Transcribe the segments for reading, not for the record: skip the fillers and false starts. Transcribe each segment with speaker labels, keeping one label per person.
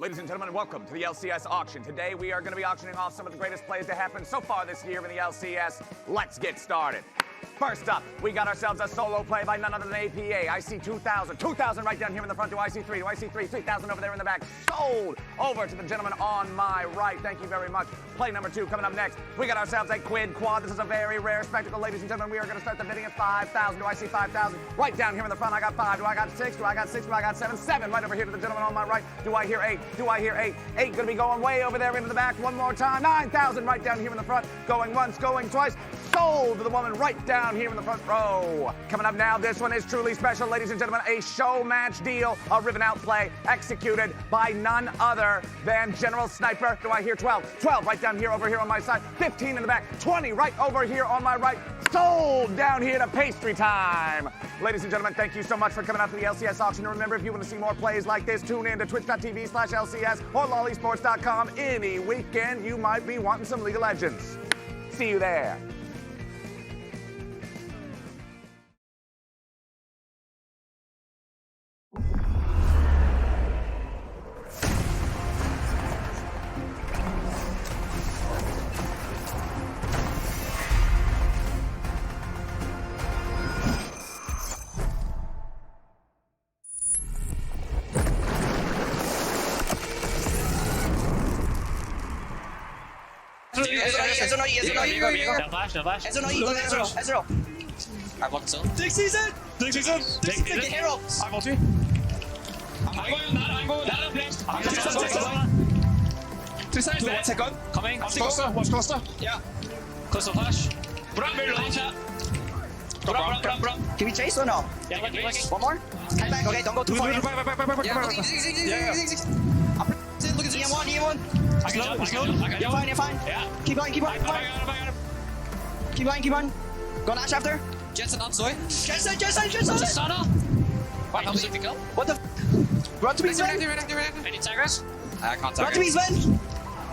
Speaker 1: Ladies and gentlemen, welcome to the LCS auction. Today we are going to be auctioning off some of the greatest plays to happen so far this year in the LCS. Let's get started. First up, we got ourselves a solo play by none other than APA. I see 2,000. 2,000 right down here in the front. Do I see 3? Do I see 3? 3,000 over there in the back. Sold over to the gentleman on my right. Thank you very much. Play number 2 coming up next. We got ourselves a Quid quad. This is a very rare spectacle, ladies and gentlemen. We are going to start the bidding at 5,000. Do I see 5,000? Right down here in the front, I got 5. Do I got 6? Do I got 6? Do I got 7? 7 right over here to the gentleman on my right. Do I hear 8? Do I hear 8? 8 going to be going way over there into the back. One more time. 9,000 right down here in the front. Going once, going twice. Sold to the woman right down here in the front row. Coming up now, this one is truly special, ladies and gentlemen. A show match deal, a ribbon out play executed by none other than General Sniper. Do I hear 12? 12 right down here over here on my side. 15 in the back. 20 right over here on my right. Sold down here to pastry time. Ladies and gentlemen, thank you so much for coming out to the LCS auction. And remember, if you want to see more plays like this, tune in to twitch.tv/LCS or lollysports.com. Any weekend, you might be wanting some League of Legends. See you there.
Speaker 2: No flash.
Speaker 3: Azeal.
Speaker 2: I blocked zone.
Speaker 3: Dig season!
Speaker 2: Dig hero!
Speaker 3: I'm ulti.
Speaker 2: I'm going down.
Speaker 3: Tristana is dead. 1 second.
Speaker 2: Coming.
Speaker 3: Watch cluster.
Speaker 2: Yeah. Close flash. Run.
Speaker 3: Can we chase or no?
Speaker 2: Yeah, looking.
Speaker 3: One more? Come back, okay, don't go too far.
Speaker 2: Yeah,
Speaker 3: Look at EM1.
Speaker 2: I killed.
Speaker 3: You're fine.
Speaker 2: Yeah.
Speaker 3: Keep going. Keep going. Go Nash after.
Speaker 2: Jatt's not soy.
Speaker 3: Jatt.
Speaker 2: Tristana. Wait, I'm sick to kill.
Speaker 3: What the Run to me, Sven.
Speaker 2: Any taggers? I can't
Speaker 3: Run to me, Sven.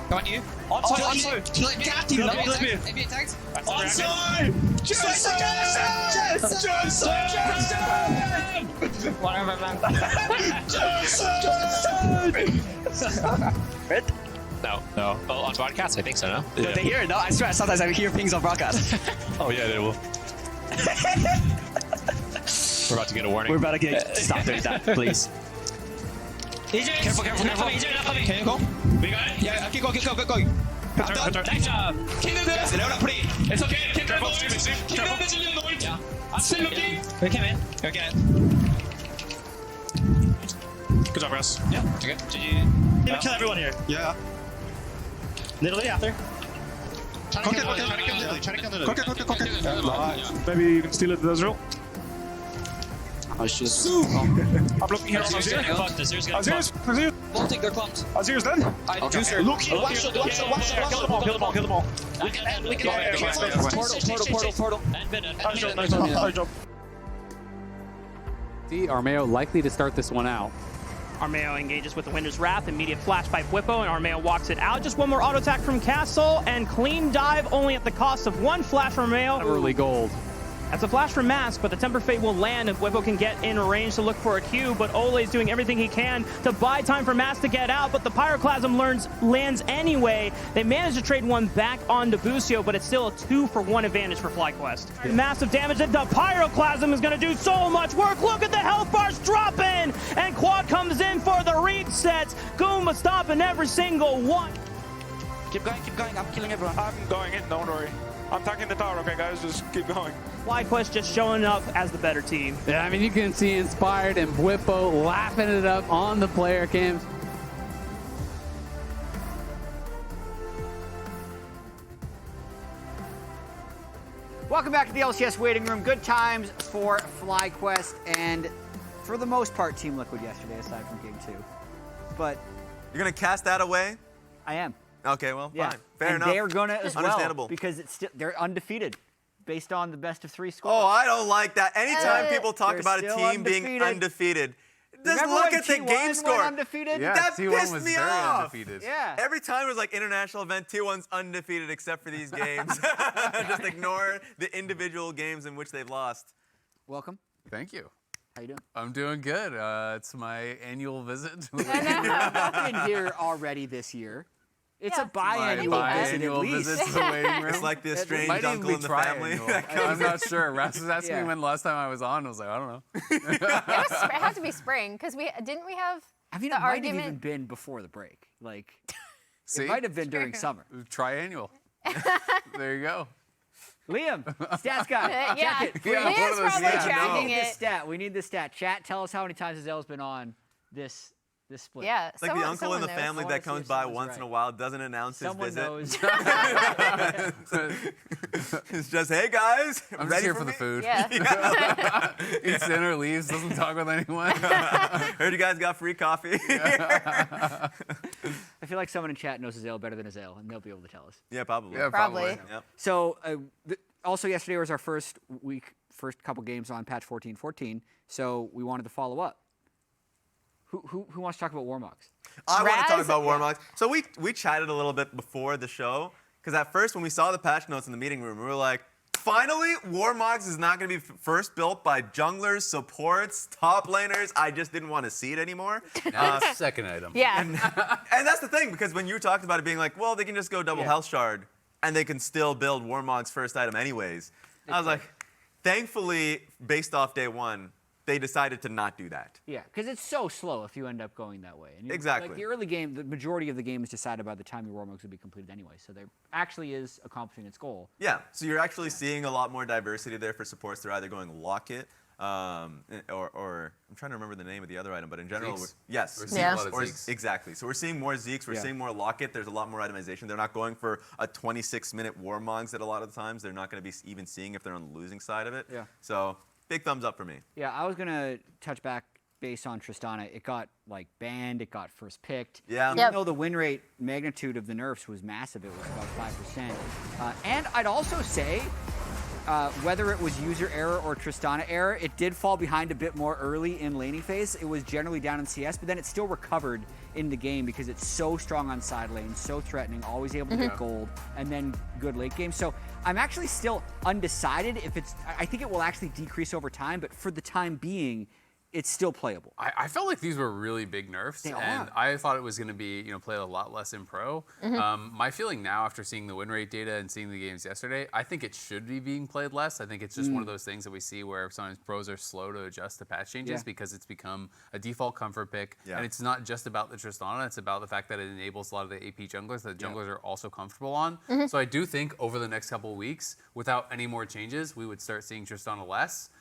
Speaker 2: Go on you.
Speaker 3: On soy. Got him.
Speaker 2: Maybe tagged.
Speaker 3: On soy. Jatt.
Speaker 2: Whatever, man.
Speaker 3: Red?
Speaker 2: No. Oh, on broadcast? I think so, no?
Speaker 3: Yeah. They hear it, no? I swear, sometimes I hear pings on broadcast.
Speaker 2: Oh, yeah, they will. We're about to get a warning.
Speaker 3: We're about to get... Stop doing that, please.
Speaker 2: Careful. Not coming.
Speaker 3: Can you go?
Speaker 2: We got it?
Speaker 3: Yeah, keep going.
Speaker 2: Nice job.
Speaker 3: Leona, pretty.
Speaker 2: It's okay. Careful. Yeah. I'm still looking. We came in.
Speaker 4: Good job, Russ.
Speaker 2: Yeah. Okay. GG.
Speaker 4: Kill everyone here.
Speaker 3: Yeah.
Speaker 4: Nidalee after. Try to kill Nidalee. Maybe you can steal it with Azeal.
Speaker 3: I should.
Speaker 4: I'm looking here on Azir. Azir.
Speaker 2: Won't take their clumps.
Speaker 4: Azir's dead.
Speaker 2: Juicer.
Speaker 3: Look here. Watch it.
Speaker 4: Kill them all.
Speaker 2: We can portal. And bid it.
Speaker 4: Nice job.
Speaker 5: See Armeo likely to start this one out.
Speaker 6: Armeo engages with the Winter's Wrath, immediate flash by Whippo, and Armeo walks it out. Just one more auto attack from Castle, and clean dive only at the cost of 1 flash from Armeo.
Speaker 5: Early gold.
Speaker 6: That's a flash from Mask, but the Temper Fate will land and Whippo can get in range to look for a Q, but Ole is doing everything he can to buy time for Mask to get out, but the Pyroclasm lands anyway. They manage to trade one back onto Busio, but it's still a 2-for-1 advantage for FlyQuest. Massive damage, and the Pyroclasm is going to do so much work. Look at the health bars dropping, and Quad comes in for the resets. Goomba stopping every single one.
Speaker 3: Keep going. I'm killing everyone.
Speaker 4: I'm going in, don't worry. I'm attacking the tower, okay guys? Just keep going.
Speaker 6: FlyQuest just showing up as the better team.
Speaker 5: Yeah, I mean, you can see Inspired and Whippo laughing it up on the player cams.
Speaker 7: Welcome back to the LCS waiting room. Good times for FlyQuest and, for the most part, Team Liquid yesterday, aside from Game 2. But
Speaker 8: You're going to cast that away?
Speaker 7: I am.
Speaker 8: Okay, well,
Speaker 7: Yeah.
Speaker 8: fine. Fair enough.
Speaker 7: And they're going to as well.
Speaker 8: Understandable.
Speaker 7: Because they're undefeated based on the best of 3 scores.
Speaker 8: Oh, I don't like that. Anytime people talk
Speaker 7: They're
Speaker 8: about a
Speaker 7: still
Speaker 8: team being undefeated, just
Speaker 7: Remember
Speaker 8: look
Speaker 7: when
Speaker 8: at the
Speaker 7: T1
Speaker 8: game
Speaker 7: went
Speaker 8: score.
Speaker 7: undefeated?
Speaker 5: Yeah,
Speaker 8: That
Speaker 5: T1
Speaker 8: pissed
Speaker 5: was
Speaker 8: me
Speaker 5: very
Speaker 8: off.
Speaker 5: undefeated.
Speaker 7: Yeah.
Speaker 8: Every time it was like international event, T1's undefeated except for these games. Just ignore the individual games in which they've lost.
Speaker 7: Welcome.
Speaker 5: Thank you.
Speaker 7: How you doing?
Speaker 5: I'm doing good. It's my annual visit.
Speaker 7: I've been here already this year. It's a biannual visit at least.
Speaker 5: Visit to the waiting room.
Speaker 8: It's like the estranged
Speaker 5: Might even
Speaker 8: uncle
Speaker 5: be
Speaker 8: in the family.
Speaker 5: triannual. I'm not sure. Ras was asking me when the last time I was on. I was like, I don't know.
Speaker 9: It had to be spring because didn't we have
Speaker 7: I mean,
Speaker 9: the
Speaker 7: it might
Speaker 9: argument?
Speaker 7: have even been before the break. Like,
Speaker 5: See?
Speaker 7: it might have been during summer.
Speaker 5: Triannual. There you go.
Speaker 7: Liam, stats guy.
Speaker 9: Yeah,
Speaker 7: Check it.
Speaker 5: Yeah,
Speaker 9: Liam's probably tracking
Speaker 7: We need this
Speaker 9: it.
Speaker 7: stat. We need this stat. Chat, tell us how many times Azeal's been on this split.
Speaker 9: Yeah,
Speaker 8: It's like the uncle in the
Speaker 9: knows.
Speaker 8: family
Speaker 7: I
Speaker 8: that
Speaker 7: wanna see
Speaker 8: comes
Speaker 7: if
Speaker 8: by
Speaker 7: someone's
Speaker 8: once in a
Speaker 7: right.
Speaker 8: while, doesn't announce his
Speaker 7: Someone
Speaker 8: visit.
Speaker 7: knows.
Speaker 8: It's just, hey guys,
Speaker 5: I'm just
Speaker 8: ready
Speaker 5: here
Speaker 8: for
Speaker 5: for the
Speaker 8: me?
Speaker 5: food.
Speaker 9: Yeah.
Speaker 5: Eats dinner, leaves, doesn't talk with anyone.
Speaker 8: Heard you guys got free coffee.
Speaker 7: I feel like someone in chat knows Azeal better than Azeal, and they'll be able to tell us.
Speaker 8: Yeah, probably.
Speaker 5: Yeah,
Speaker 9: Probably.
Speaker 8: Yep.
Speaker 7: So, also yesterday was our first couple games on patch 14.14, so we wanted to follow up. Who wants to talk about Warmogs?
Speaker 8: I want to talk
Speaker 9: Raz-
Speaker 8: about Warmogs. So we chatted a little bit before the show, because at first when we saw the patch notes in the meeting room, we were like, finally, Warmogs is not going to be first built by junglers, supports, top laners. I just didn't want to see it anymore.
Speaker 5: Now it's second item.
Speaker 9: Yeah.
Speaker 8: And that's the thing, because when you talked about it being like, well, they can just go double health shard, and they can still build Warmog's first item anyways. I was like, thankfully, based off day one, they decided to not do that.
Speaker 7: Yeah, because it's so slow if you end up going that way. And
Speaker 8: Exactly.
Speaker 7: Like the early game, the majority of the game is decided by the time your Warmogs will be completed anyway, so there actually is accomplishing its goal.
Speaker 8: Yeah, so you're actually seeing a lot more diversity there for supports. They're either going Locket, or I'm trying to remember the name of the other item, but in general,
Speaker 5: Zeeks.
Speaker 8: yes.
Speaker 5: We're seeing
Speaker 9: Yeah.
Speaker 5: a lot of
Speaker 8: Or
Speaker 5: Zeeks.
Speaker 8: exactly. So we're seeing more Zeeks, we're seeing more Locket. There's a lot more itemization. They're not going for a 26-minute Warmogs at a lot of the times. They're not going to be even seeing if they're on the losing side of it.
Speaker 7: Yeah.
Speaker 8: So big thumbs up for me.
Speaker 7: Yeah, I was gonna touch back based on Tristana. It got like banned, it got first picked.
Speaker 8: Yeah.
Speaker 7: Even
Speaker 9: Yep.
Speaker 7: though the win rate magnitude of the nerfs was massive, it was about 5%. And I'd also say, whether it was user error or Tristana error, it did fall behind a bit more early in laning phase. It was generally down in CS, but then it still recovered in the game because it's so strong on side lane, so threatening, always able to get gold, and then good late game. So I'm actually still undecided if it's, I think it will actually decrease over time, but for the time being, it's still playable.
Speaker 5: I felt like these were really big nerfs, and
Speaker 7: are.
Speaker 5: I thought it was going to be, played a lot less in pro. My feeling now, after seeing the win rate data and seeing the games yesterday, I think it should be being played less. I think it's just one of those things that we see where sometimes pros are slow to adjust to patch changes because it's become a default comfort pick, and it's not just about the Tristana, it's about the fact that it enables a lot of the AP junglers that junglers are also comfortable on. So I do think over the next couple of weeks, without any more changes, we would start seeing Tristana less.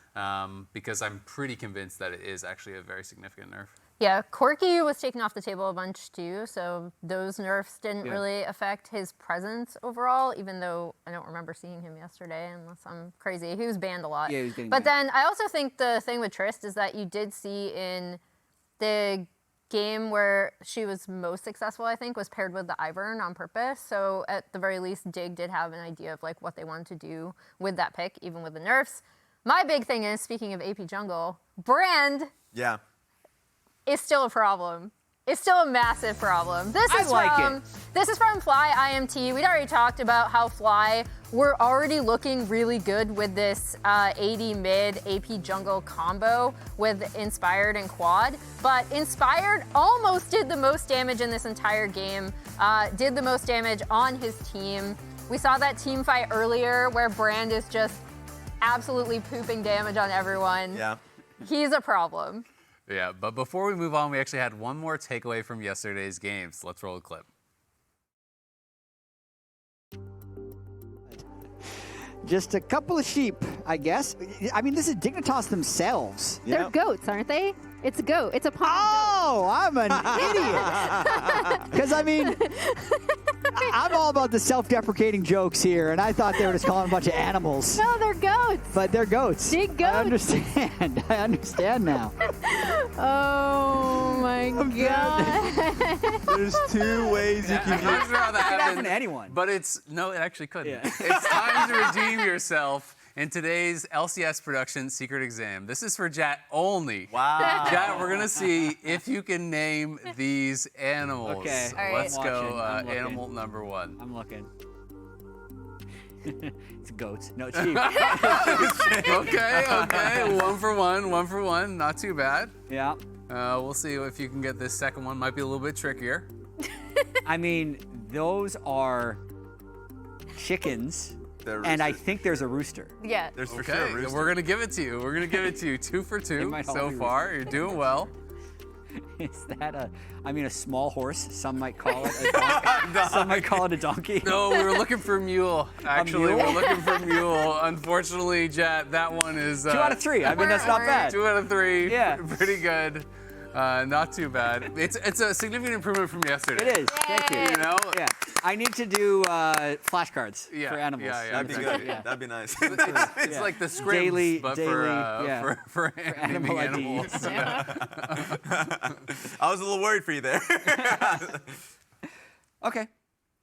Speaker 5: Because I'm pretty convinced that it is actually a very significant nerf.
Speaker 9: Yeah, Corki was taken off the table a bunch too, so those nerfs didn't really affect his presence overall, even though I don't remember seeing him yesterday, unless I'm crazy. He was banned a lot.
Speaker 7: Yeah, he was getting
Speaker 9: But
Speaker 7: banned.
Speaker 9: then I also think the thing with Trist is that you did see in the game where she was most successful, I think, was paired with the Ivern on purpose. So at the very least, Dig did have an idea of like what they wanted to do with that pick, even with the nerfs. My big thing is, speaking of AP jungle, Brand
Speaker 8: Yeah.
Speaker 9: is still a problem. It's still a massive problem. This is
Speaker 7: This
Speaker 9: is from Fly IMT. We'd already talked about how Fly were already looking really good with this AD mid AP jungle combo with Inspired and Quad, but Inspired almost did the most damage in this entire game, did the most damage on his team. We saw that team fight earlier where Brand is just absolutely pooping damage on everyone.
Speaker 8: Yeah.
Speaker 9: He's a problem.
Speaker 5: Yeah, but before we move on, we actually had one more takeaway from yesterday's games. Let's roll a clip.
Speaker 7: Just a couple of sheep, I guess. I mean, this is Dignitas themselves.
Speaker 10: They're goats, aren't they? It's a goat. It's a pond.
Speaker 7: Oh, I'm an idiot. Because, I mean, I'm all about the self-deprecating jokes here, and I thought they were just calling a bunch of animals.
Speaker 10: No, they're goats.
Speaker 7: But they're goats.
Speaker 10: Big goats.
Speaker 7: I understand. I understand now.
Speaker 10: Oh, my God.
Speaker 8: There's two ways you can
Speaker 5: I'm not sure how that
Speaker 7: happen
Speaker 5: happened,
Speaker 7: to anyone.
Speaker 5: but it actually couldn't.
Speaker 7: Yeah.
Speaker 5: It's time to redeem yourself in today's LCS production secret exam. This is for Jatt only.
Speaker 8: Wow.
Speaker 5: Jatt, we're gonna see if you can name these animals.
Speaker 7: Okay.
Speaker 9: All right.
Speaker 5: Let's
Speaker 7: I'm
Speaker 5: go
Speaker 7: watching. I'm looking.
Speaker 5: animal number one.
Speaker 7: I'm looking. It's goats. No, it's sheep.
Speaker 5: Okay, okay. 1 for 1, 1 for 1. Not too bad.
Speaker 7: Yeah.
Speaker 5: We'll see if you can get this second one. Might be a little bit trickier.
Speaker 7: I mean, those are chickens, and I think there's a rooster.
Speaker 9: Yeah.
Speaker 8: There's for
Speaker 5: Okay,
Speaker 8: sure a rooster.
Speaker 5: we're gonna give it to you. We're gonna give it to you. 2 for 2
Speaker 7: might all
Speaker 5: so
Speaker 7: be
Speaker 5: far. You're doing well.
Speaker 7: Is that a small horse? Some might call it a donkey. Some might call it a donkey.
Speaker 5: No, we were looking for mule. Actually,
Speaker 7: mule?
Speaker 5: we're looking for mule. Unfortunately, Jatt, that one is
Speaker 7: 2 out of 3. I mean, that's not bad.
Speaker 5: 2 out of 3.
Speaker 7: Yeah.
Speaker 5: Pretty good. Not too bad. It's a significant improvement from yesterday.
Speaker 7: It is. Thank you.
Speaker 5: You know?
Speaker 7: Yeah. I need to do flashcards
Speaker 5: Yeah,
Speaker 7: for animals.
Speaker 5: yeah,
Speaker 8: That'd be
Speaker 5: exactly.
Speaker 8: good.
Speaker 7: Yeah.
Speaker 8: That'd be nice.
Speaker 5: It's like the scrims,
Speaker 7: Daily-
Speaker 5: but
Speaker 7: daily,
Speaker 5: for
Speaker 7: animal
Speaker 5: naming
Speaker 7: IDs.
Speaker 5: animals.
Speaker 8: I was a little worried for you there.
Speaker 7: Okay.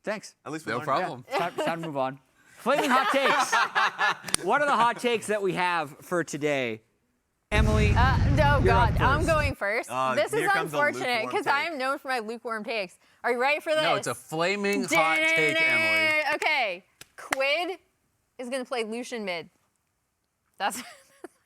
Speaker 7: Thanks.
Speaker 8: At least we
Speaker 5: No
Speaker 8: learned.
Speaker 5: problem.
Speaker 7: Time to move on. Flaming hot takes. What are the hot takes that we have for today? Emily,
Speaker 9: No,
Speaker 7: You're up
Speaker 9: God, I'm
Speaker 7: first.
Speaker 9: going first. This is
Speaker 8: here comes a
Speaker 9: unfortunate
Speaker 8: lukewarm
Speaker 9: because I
Speaker 8: take.
Speaker 9: am known for my lukewarm takes. Are you ready for this?
Speaker 5: No, it's a flaming hot take, Emily.
Speaker 9: Okay, Quid is gonna play Lucian mid. That's.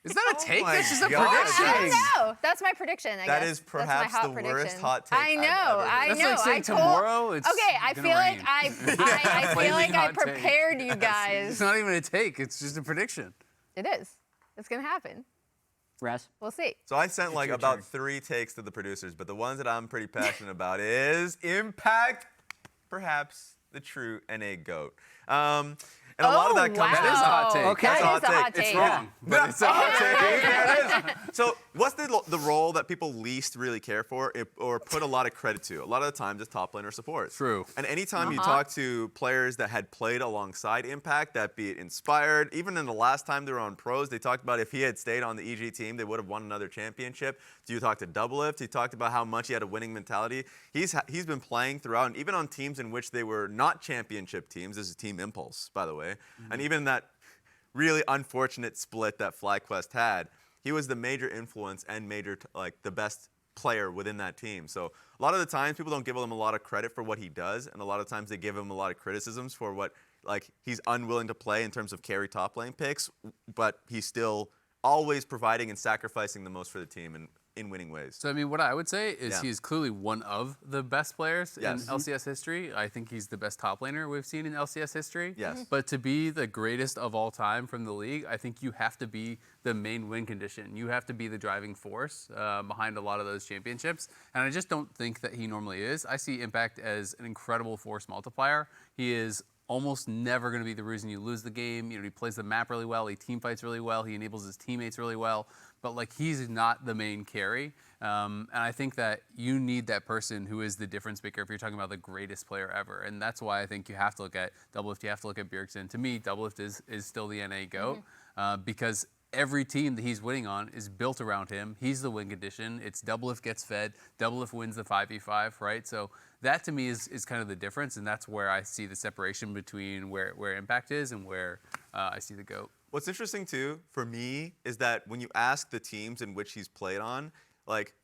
Speaker 5: Is that a take?
Speaker 8: my
Speaker 5: That's just a
Speaker 8: God.
Speaker 5: prediction.
Speaker 9: I don't know. That's my prediction. I
Speaker 8: That
Speaker 9: guess.
Speaker 8: is perhaps
Speaker 9: That's my hot
Speaker 8: the worst
Speaker 9: prediction.
Speaker 8: hot take
Speaker 9: I know.
Speaker 8: I've ever heard.
Speaker 9: I
Speaker 5: That's
Speaker 9: know.
Speaker 5: like saying
Speaker 9: I told-
Speaker 5: tomorrow it's
Speaker 9: Okay, I
Speaker 5: gonna
Speaker 9: feel like
Speaker 5: rain.
Speaker 9: I feel
Speaker 5: Flaming
Speaker 9: like I
Speaker 5: hot take.
Speaker 9: prepared you
Speaker 5: It's
Speaker 9: guys.
Speaker 5: not even a take. It's just a prediction.
Speaker 9: It is. It's gonna happen.
Speaker 7: Raz.
Speaker 9: We'll see.
Speaker 8: So I sent like
Speaker 7: your
Speaker 8: about
Speaker 7: turn.
Speaker 8: 3 takes to the producers, but the ones that I'm pretty passionate about is Impact, perhaps the true NA GOAT. And a lot of that comes
Speaker 9: wow.
Speaker 5: That is a hot take.
Speaker 7: Okay.
Speaker 8: That's a
Speaker 9: That is
Speaker 8: hot
Speaker 9: a hot
Speaker 8: take.
Speaker 9: take.
Speaker 5: It's wrong, but it's a hot take.
Speaker 8: There it is. So what's the role that people least really care for or put a lot of credit to? A lot of the times it's top lane or support.
Speaker 5: True.
Speaker 8: And anytime you talk to players that had played alongside Impact, that be it Inspired, even in the last time they were on pros, they talked about if he had stayed on the EG team, they would have won another championship. Do you talk to Doublelift? He talked about how much he had a winning mentality. He's been playing throughout, and even on teams in which they were not championship teams. This is Team Impulse, by the way. And even that really unfortunate split that FlyQuest had, he was the major influence and the best player within that team. So a lot of the times people don't give him a lot of credit for what he does, and a lot of times they give him a lot of criticisms for what he's unwilling to play in terms of carry top lane picks, but he's still always providing and sacrificing the most for the team and in winning ways.
Speaker 5: So, I mean, what I would say is
Speaker 8: Yeah.
Speaker 5: he's clearly one of the best players
Speaker 8: Yes.
Speaker 5: in LCS history. I think he's the best top laner we've seen in LCS history.
Speaker 8: Yes. Mhm.
Speaker 5: But to be the greatest of all time from the league, I think you have to be the main win condition. You have to be the driving force behind a lot of those championships. And I just don't think that he normally is. I see Impact as an incredible force multiplier. He is almost never going to be the reason you lose the game. You know, he plays the map really well. He team fights really well. He enables his teammates really well. But he's not the main carry. And I think that you need that person who is the difference maker if you're talking about the greatest player ever. And that's why I think you have to look at Doublelift. You have to look at Bjergsen. To me, Doublelift is still the NA GOAT because every team that he's winning on is built around him. He's the win condition. It's Doublelift gets fed. Doublelift wins the 5v5, right? So that to me is kind of the difference, and that's where I see the separation between where Impact is and where I see the GOAT.
Speaker 8: What's interesting too for me is that when you ask the teams in which he's played on,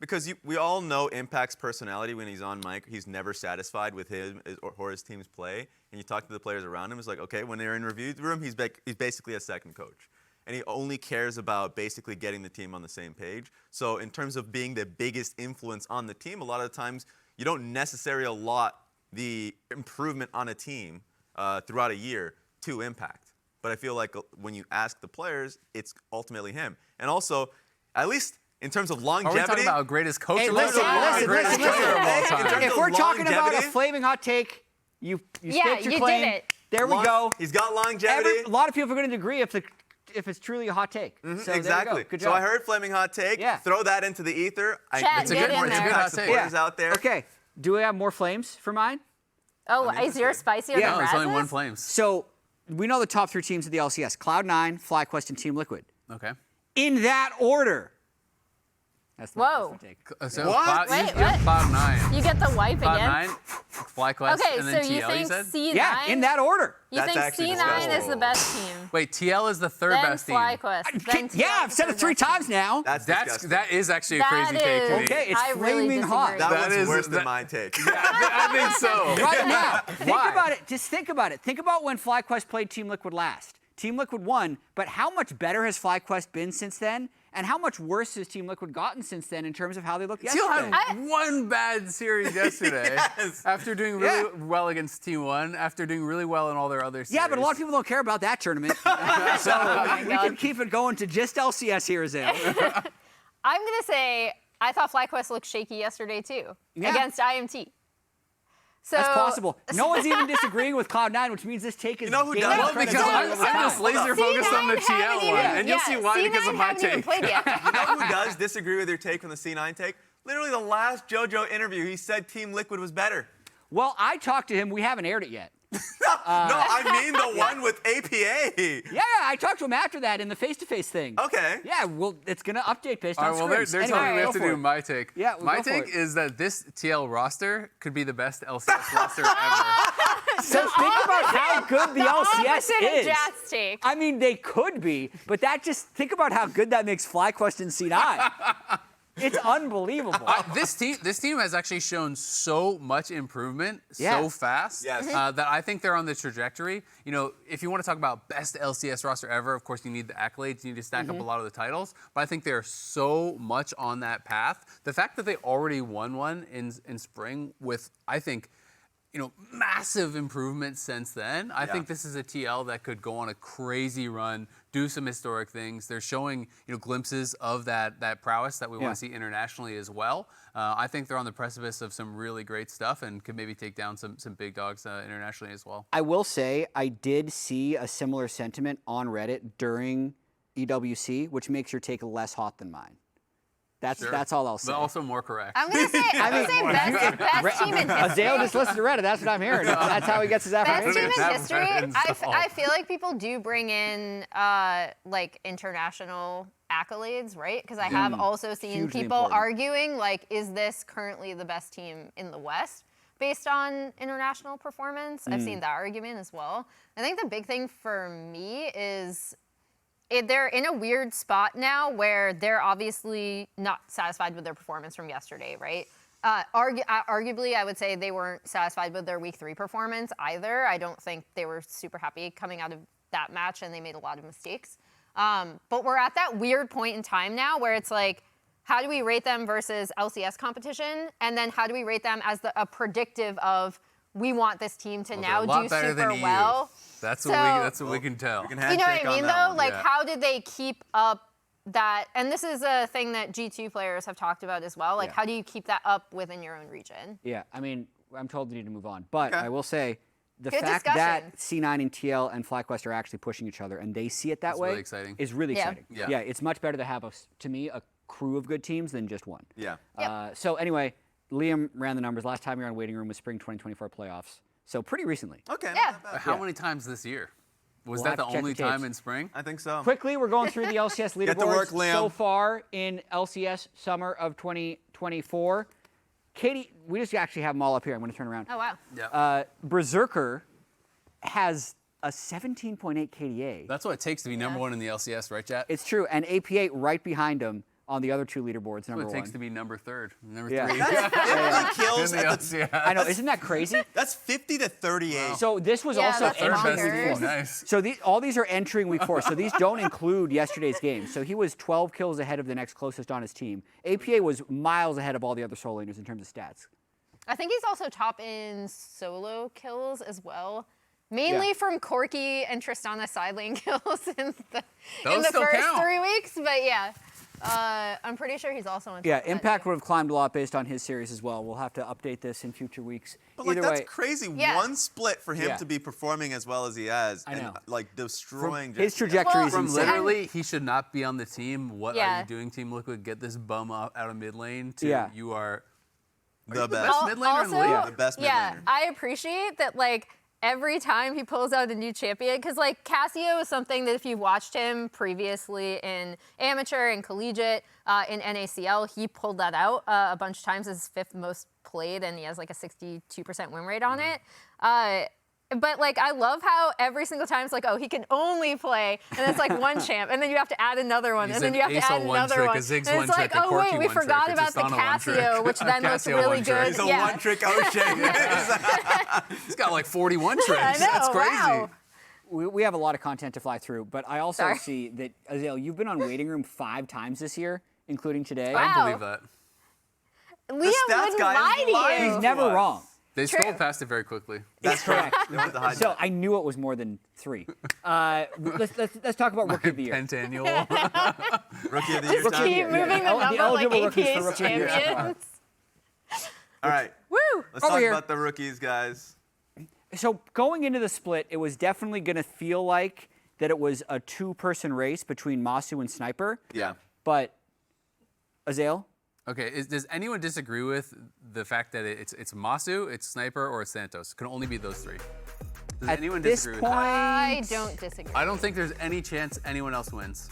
Speaker 8: because we all know Impact's personality when he's on mic, he's never satisfied with him or his team's play. And you talk to the players around him, it's like, okay, when they're in review room, he's basically a second coach. And he only cares about basically getting the team on the same page. So in terms of being the biggest influence on the team, a lot of the times you don't necessarily allot the improvement on a team throughout a year to Impact. But I feel like when you ask the players, it's ultimately him. And also, at least in terms of longevity.
Speaker 5: Are we talking about greatest coach
Speaker 7: Hey,
Speaker 5: of all
Speaker 7: listen,
Speaker 5: time?
Speaker 7: listen.
Speaker 5: Player of all time?
Speaker 7: If we're talking about a
Speaker 8: longevity-
Speaker 7: flaming hot take, you staked your
Speaker 9: you
Speaker 7: claim.
Speaker 9: did it.
Speaker 7: There we go.
Speaker 8: He's got longevity.
Speaker 7: A lot of people are going to agree if it's truly a hot take. So there you
Speaker 8: Exactly.
Speaker 7: go. Good
Speaker 8: So
Speaker 7: job.
Speaker 8: I heard flaming hot take.
Speaker 7: Yeah.
Speaker 8: Throw that into the ether.
Speaker 9: Chat,
Speaker 5: It's a good
Speaker 9: get in
Speaker 5: one. It's a
Speaker 9: there.
Speaker 5: good hot
Speaker 8: Impact
Speaker 5: take.
Speaker 8: supporters out there.
Speaker 7: Okay. Do we have more flames for mine?
Speaker 9: Oh,
Speaker 8: I'm
Speaker 9: is yours
Speaker 8: interested.
Speaker 9: spicier
Speaker 7: Yeah.
Speaker 9: than
Speaker 5: No, it's only
Speaker 9: Raz's?
Speaker 5: one Flames.
Speaker 7: So we know the top 3 teams of the LCS: Cloud9, FlyQuest, and Team Liquid.
Speaker 5: Okay.
Speaker 7: In that order. That's
Speaker 9: Whoa.
Speaker 7: my take.
Speaker 5: So
Speaker 8: What?
Speaker 5: Cloud,
Speaker 9: Wait,
Speaker 5: you have
Speaker 9: what?
Speaker 5: Cloud9.
Speaker 9: You get the wipe again?
Speaker 5: Cloud9, FlyQuest,
Speaker 9: Okay,
Speaker 5: and then
Speaker 9: so
Speaker 5: TL,
Speaker 9: you think
Speaker 5: said?
Speaker 9: C9?
Speaker 7: Yeah, in that order.
Speaker 9: You
Speaker 8: That's
Speaker 9: think
Speaker 8: actually
Speaker 9: C9
Speaker 8: disgusting.
Speaker 9: is the best team?
Speaker 5: Wait, TL is the third
Speaker 9: Then
Speaker 5: best team.
Speaker 9: FlyQuest. Then TL
Speaker 7: Yeah, I've
Speaker 9: is
Speaker 7: said
Speaker 9: the
Speaker 7: it 3
Speaker 9: best team.
Speaker 7: times now.
Speaker 5: That is actually a
Speaker 9: That
Speaker 5: crazy take to me.
Speaker 9: is-
Speaker 7: Okay, it's
Speaker 9: I really
Speaker 7: flaming hot.
Speaker 9: disagree.
Speaker 8: That
Speaker 5: That
Speaker 8: one's
Speaker 5: is-
Speaker 8: worse than
Speaker 5: that-
Speaker 8: my take.
Speaker 5: I think so.
Speaker 7: Right now. Think
Speaker 5: Why?
Speaker 7: about it. Just think about it. Think about when FlyQuest played Team Liquid last. Team Liquid won, but how much better has FlyQuest been since then? And how much worse has Team Liquid gotten since then in terms of how they look
Speaker 5: TL
Speaker 7: yesterday?
Speaker 5: had one bad series yesterday.
Speaker 8: Yes.
Speaker 5: After doing really well against T1, after doing really well in all their other series.
Speaker 7: Yeah, but a lot of people don't care about that tournament. So we can keep it going to just LCS here, Azeal.
Speaker 9: I'm going to say I thought FlyQuest looked shaky yesterday too
Speaker 7: Yeah.
Speaker 9: against IMT. So,
Speaker 7: That's possible. No one's even disagreeing with Cloud9, which means this take is
Speaker 8: You know who does?
Speaker 7: gaining
Speaker 5: Well, because
Speaker 7: credibility
Speaker 5: I'm
Speaker 7: over time.
Speaker 5: just laser focused on the
Speaker 9: C9 haven't
Speaker 5: TL one,
Speaker 9: even-
Speaker 5: and you'll see why because of
Speaker 9: C9
Speaker 5: my
Speaker 9: haven't even
Speaker 5: take.
Speaker 9: played yet.
Speaker 8: You know who does disagree with your take from the C9 take? Literally the last JoJo interview, he said Team Liquid was better.
Speaker 7: Well, I talked to him. We haven't aired it yet.
Speaker 8: No, I mean the one with APA.
Speaker 7: Yeah, I talked to him after that in the face-to-face thing.
Speaker 8: Okay.
Speaker 7: Yeah, well, it's going to update based
Speaker 5: All
Speaker 7: on
Speaker 5: right, well, they're
Speaker 7: scripts.
Speaker 5: telling me we
Speaker 7: Anyway,
Speaker 5: have to
Speaker 7: go for
Speaker 5: do
Speaker 7: it.
Speaker 5: my take.
Speaker 7: Yeah, well,
Speaker 5: my
Speaker 7: go for
Speaker 5: take
Speaker 7: it.
Speaker 5: is that this TL roster could be the best LCS roster ever.
Speaker 7: So think about how good the LCS
Speaker 9: Opposite of
Speaker 7: is.
Speaker 9: Jatt's take.
Speaker 7: I mean, they could be, but think about how good that makes FlyQuest and C9. It's unbelievable.
Speaker 5: This team has actually shown so much improvement
Speaker 7: Yeah.
Speaker 5: so fast
Speaker 8: Yes.
Speaker 5: that I think they're on the trajectory. You know, if you want to talk about best LCS roster ever, of course you need the accolades, you need to stack up a lot of the titles. But I think they're so much on that path. The fact that they already won one in spring with, I think, massive improvements since then. I think this is a TL that could go on a crazy run, do some historic things. They're showing, glimpses of that prowess that we want to see internationally as well. I think they're on the precipice of some really great stuff and could maybe take down some big dogs internationally as well.
Speaker 7: I will say I did see a similar sentiment on Reddit during EWC, which makes your take less hot than mine. That's all I'll say.
Speaker 5: But also more correct.
Speaker 9: I'm going to say, best team in history.
Speaker 7: Azeal just listens to Reddit. That's what I'm hearing. That's how he gets his
Speaker 9: Best
Speaker 7: affirmation.
Speaker 9: team in history.
Speaker 5: Happens
Speaker 9: I feel like people do bring in international accolades, right? Because I have also seen
Speaker 7: Hugely
Speaker 9: people
Speaker 7: important.
Speaker 9: arguing is this currently the best team in the West based on international performance? I've seen that argument as well. I think the big thing for me is they're in a weird spot now where they're obviously not satisfied with their performance from yesterday, right? Arguably, I would say they weren't satisfied with their week 3 performance either. I don't think they were super happy coming out of that match, and they made a lot of mistakes. But we're at that weird point in time now where it's like, how do we rate them versus LCS competition? And then how do we rate them as a predictive of, we want this team to now do super well?
Speaker 5: That's
Speaker 9: So-
Speaker 5: what we can tell.
Speaker 8: We can
Speaker 9: You know what
Speaker 8: handshake
Speaker 9: I
Speaker 8: on
Speaker 9: mean,
Speaker 8: that
Speaker 9: though?
Speaker 8: one.
Speaker 5: Yeah.
Speaker 9: How did they keep up that? And this is a thing that G2 players have talked about as well. How do you keep that up within your own region?
Speaker 7: Yeah, I mean, I'm told we need to move on. But I will say, the
Speaker 9: Good
Speaker 7: fact
Speaker 9: discussion.
Speaker 7: that C9 and TL and FlyQuest are actually pushing each other and they see it that way
Speaker 5: really exciting.
Speaker 7: is really
Speaker 9: Yeah.
Speaker 7: exciting.
Speaker 5: Yeah.
Speaker 7: It's much better to have, to me, a crew of good teams than just one.
Speaker 8: Yeah.
Speaker 7: So anyway, Liam ran the numbers. Last time you were on Waiting Room was spring 2024 playoffs. So pretty recently.
Speaker 8: Okay.
Speaker 9: Yeah.
Speaker 8: not bad.
Speaker 5: How many times this year? Was
Speaker 7: We'll
Speaker 5: that
Speaker 7: have
Speaker 5: the
Speaker 7: to check
Speaker 5: only
Speaker 7: the tapes.
Speaker 5: time in spring?
Speaker 8: I think so.
Speaker 7: Quickly, we're going through the LCS leaderboards
Speaker 8: Get to work, Liam.
Speaker 7: so far in LCS Summer of 2024. Katie, we just actually have them all up here. I'm going to turn around.
Speaker 9: Oh, wow.
Speaker 5: Yeah.
Speaker 7: Berserker has a 17.8 KDA.
Speaker 5: That's what it takes to be number one in the LCS, right, Jatt?
Speaker 7: It's true, and APA right behind him on the other 2 leaderboards,
Speaker 5: That's
Speaker 7: number
Speaker 5: what it takes
Speaker 7: 1.
Speaker 5: to be number 3rd, number
Speaker 7: Yeah.
Speaker 5: 3.
Speaker 8: That's 50 kills
Speaker 5: in the
Speaker 8: at the,
Speaker 5: LCS.
Speaker 7: I know, isn't that crazy?
Speaker 8: that's 50 to 38.
Speaker 7: So this was
Speaker 9: Yeah,
Speaker 7: also
Speaker 9: that's
Speaker 5: Third best
Speaker 7: entering
Speaker 9: bonkers.
Speaker 7: week 4.
Speaker 5: team, nice.
Speaker 7: So all these are entering week 4. So these don't include yesterday's game. So he was 12 kills ahead of the next closest on his team. APA was miles ahead of all the other solo laners in terms of stats.
Speaker 9: I think he's also top in solo kills as well. Mainly from Corki and Tristana side lane kills in the
Speaker 5: still
Speaker 9: first
Speaker 5: count.
Speaker 9: 3 weeks. But yeah, I'm pretty sure he's also in top
Speaker 7: Yeah,
Speaker 9: of that
Speaker 7: Impact
Speaker 9: too.
Speaker 7: would have climbed a lot based on his series as well. We'll have to update this in future weeks.
Speaker 8: But like
Speaker 7: Either
Speaker 8: that's
Speaker 7: way,
Speaker 8: crazy.
Speaker 9: Yeah.
Speaker 8: One split for him
Speaker 7: Yeah.
Speaker 8: to be performing as well as he has,
Speaker 7: I
Speaker 8: and
Speaker 7: know.
Speaker 8: like destroying
Speaker 7: his
Speaker 8: Jatt.
Speaker 7: trajectory is
Speaker 9: Well,
Speaker 5: From
Speaker 7: insane.
Speaker 5: literally, he should not be on the team. What are
Speaker 9: Yeah.
Speaker 5: you doing, Team Liquid? Get this bum out of mid lane to
Speaker 7: Yeah.
Speaker 5: you are
Speaker 8: The
Speaker 5: the
Speaker 8: best.
Speaker 5: best mid laner in the league?
Speaker 8: The best mid
Speaker 9: yeah,
Speaker 8: laner.
Speaker 9: I appreciate that. every time he pulls out a new champion, because like Cassio is something that if you watched him previously in amateur and collegiate, in NACL, he pulled that out a bunch of times as his 5th most played, and he has like a 62% win rate on it. But like, I love how every single time it's like, oh, he can only play, and it's like one champ, and then you have to add another one, and then you have to add another one. And it's like, oh wait, we forgot about the Cassio, which then looks really good.
Speaker 8: He's a one-trick O'Shea.
Speaker 5: He's got like 41 tricks.
Speaker 9: I know,
Speaker 5: That's crazy.
Speaker 9: wow.
Speaker 7: We have a lot of content to fly through, but I also see that, Azeal, you've been on waiting room 5 times this year, including today.
Speaker 9: Wow.
Speaker 5: I don't believe that.
Speaker 9: Liam wouldn't lie to you.
Speaker 7: He's never wrong.
Speaker 5: They scrolled past it very quickly.
Speaker 7: That's correct. So I knew it was more than 3. Let's talk about Rookie of the Year.
Speaker 5: Pentannual.
Speaker 8: Rookie of the Year.
Speaker 9: Just keep moving the number like APA's champions.
Speaker 8: All right.
Speaker 9: Woo!
Speaker 8: Let's talk about the rookies, guys.
Speaker 7: So going into the split, it was definitely going to feel like that it was a 2-person race between Masu and Sniper.
Speaker 8: Yeah.
Speaker 7: But Azeal?
Speaker 5: Okay, does anyone disagree with the fact that it's Masu, it's Sniper, or it's Thanatos? It can only be those 3. Does anyone disagree with that?
Speaker 9: I don't disagree.
Speaker 5: I don't think there's any chance anyone else wins.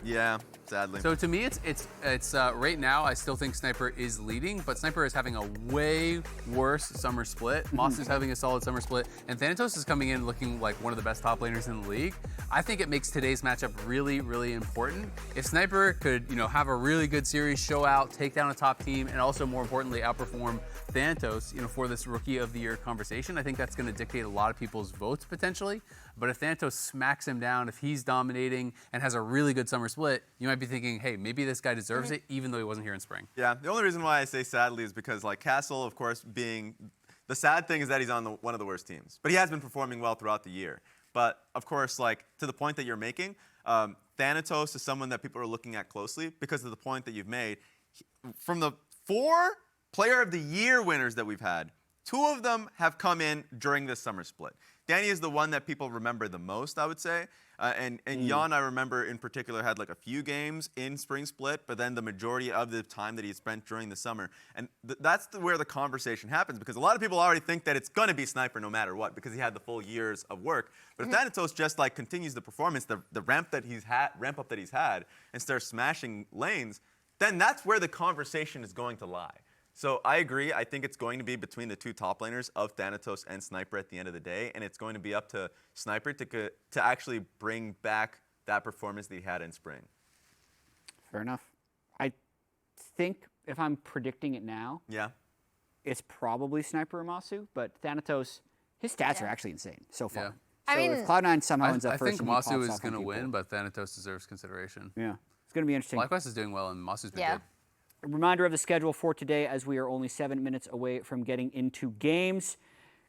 Speaker 8: Yeah, sadly.
Speaker 5: So to me, it's right now, I still think Sniper is leading, but Sniper is having a way worse summer split. Moss is having a solid summer split, and Thanatos is coming in looking like one of the best top laners in the league. I think it makes today's matchup really, really important. If Sniper could, have a really good series, show out, take down a top team, and also more importantly, outperform Thanatos, for this Rookie of the Year conversation, I think that's going to dictate a lot of people's votes potentially. But if Thanatos smacks him down, if he's dominating and has a really good summer split, you might be thinking, hey, maybe this guy deserves it, even though he wasn't here in spring.
Speaker 8: Yeah, the only reason why I say sadly is because like Castle, of course, being the sad thing is that he's on one of the worst teams, but he has been performing well throughout the year. But of course, like to the point that you're making, Thanatos is someone that people are looking at closely because of the point that you've made. From the 4 Player of the Year winners that we've had, 2 of them have come in during this summer split. Danny is the one that people remember the most, I would say. And Jan, I remember in particular, had like a few games in spring split, but then the majority of the time that he spent during the summer. And that's where the conversation happens, because a lot of people already think that it's going to be Sniper no matter what, because he had the full years of work. But if Thanatos just like continues the performance, the ramp up that he's had, and starts smashing lanes, then that's where the conversation is going to lie. So I agree. I think it's going to be between the 2 top laners of Thanatos and Sniper at the end of the day, and it's going to be up to Sniper to actually bring back that performance that he had in spring.
Speaker 7: Fair enough. I think if I'm predicting it now, it's probably Sniper or Masu, but Thanatos, his stats are actually insane so far.
Speaker 5: Yeah.
Speaker 7: So
Speaker 9: I mean,
Speaker 7: if Cloud9 somehow ends up
Speaker 5: I
Speaker 7: first,
Speaker 5: think Masu is going to win, but Thanatos deserves consideration.
Speaker 7: Yeah, it's going to be interesting.
Speaker 5: Likewise is doing well, and Masu's been good.
Speaker 7: A reminder of the schedule for today, as we are only 7 minutes away from getting into games.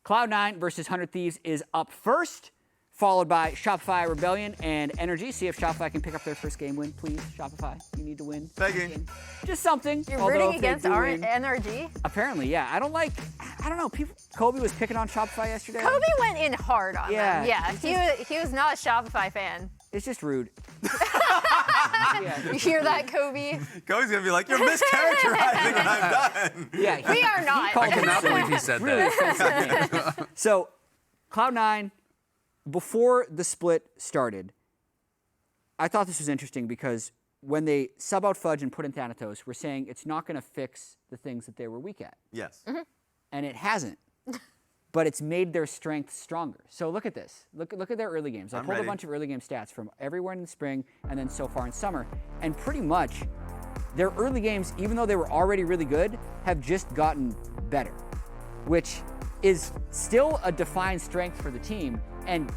Speaker 7: Cloud9 versus 100 Thieves is up first, followed by Shopify Rebellion and Energy. See if Shopify can pick up their first game win, please. Shopify, you need to win.
Speaker 8: Begging.
Speaker 7: Just something.
Speaker 9: You're rooting against our NRG?
Speaker 7: Apparently, yeah. I don't know. Kobe was picking on Shopify yesterday.
Speaker 9: Kobe went in hard on them. Yeah, he was not a Shopify fan.
Speaker 7: It's just rude.
Speaker 9: You hear that, Kobe?
Speaker 8: Kobe's going to be like, you're mischaracterizing what I've done.
Speaker 7: Yeah,
Speaker 9: we are not.
Speaker 5: I cannot believe he said that.
Speaker 7: So, Cloud9, before the split started, I thought this was interesting because when they sub out Fudge and put in Thanatos, we're saying it's not going to fix the things that they were weak at.
Speaker 8: Yes.
Speaker 7: And it hasn't. But it's made their strength stronger. So look at this. Look at their early games. I pulled a bunch of early game stats from everywhere in the spring and then so far in summer. And pretty much their early games, even though they were already really good, have just gotten better, which is still a defined strength for the team. And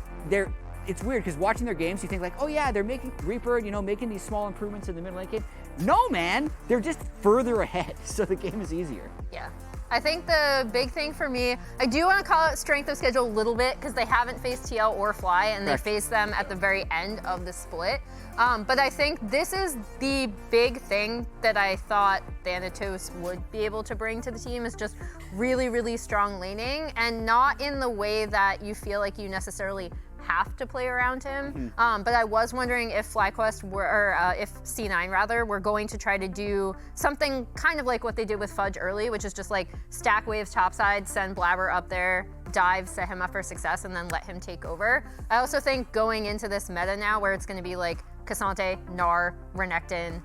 Speaker 7: it's weird because watching their games, you think like, oh yeah, they're making Reaper, making these small improvements in the mid lane game. No, man, they're just further ahead. So the game is easier.
Speaker 9: Yeah. I think the big thing for me, I do want to call it strength of schedule a little bit because they haven't faced TL or Fly, and they faced them at the very end of the split. But I think this is the big thing that I thought Thanatos would be able to bring to the team is just really, really strong laning, and not in the way that you feel like you necessarily have to play around him. But I was wondering if FlyQuest were, or if C9 rather, were going to try to do something kind of like what they did with Fudge early, which is just like stack waves topside, send Blaber up there, dive, set him up for success, and then let him take over. I also think going into this meta now where it's going to be like K'Sante, Gnar, Renekton,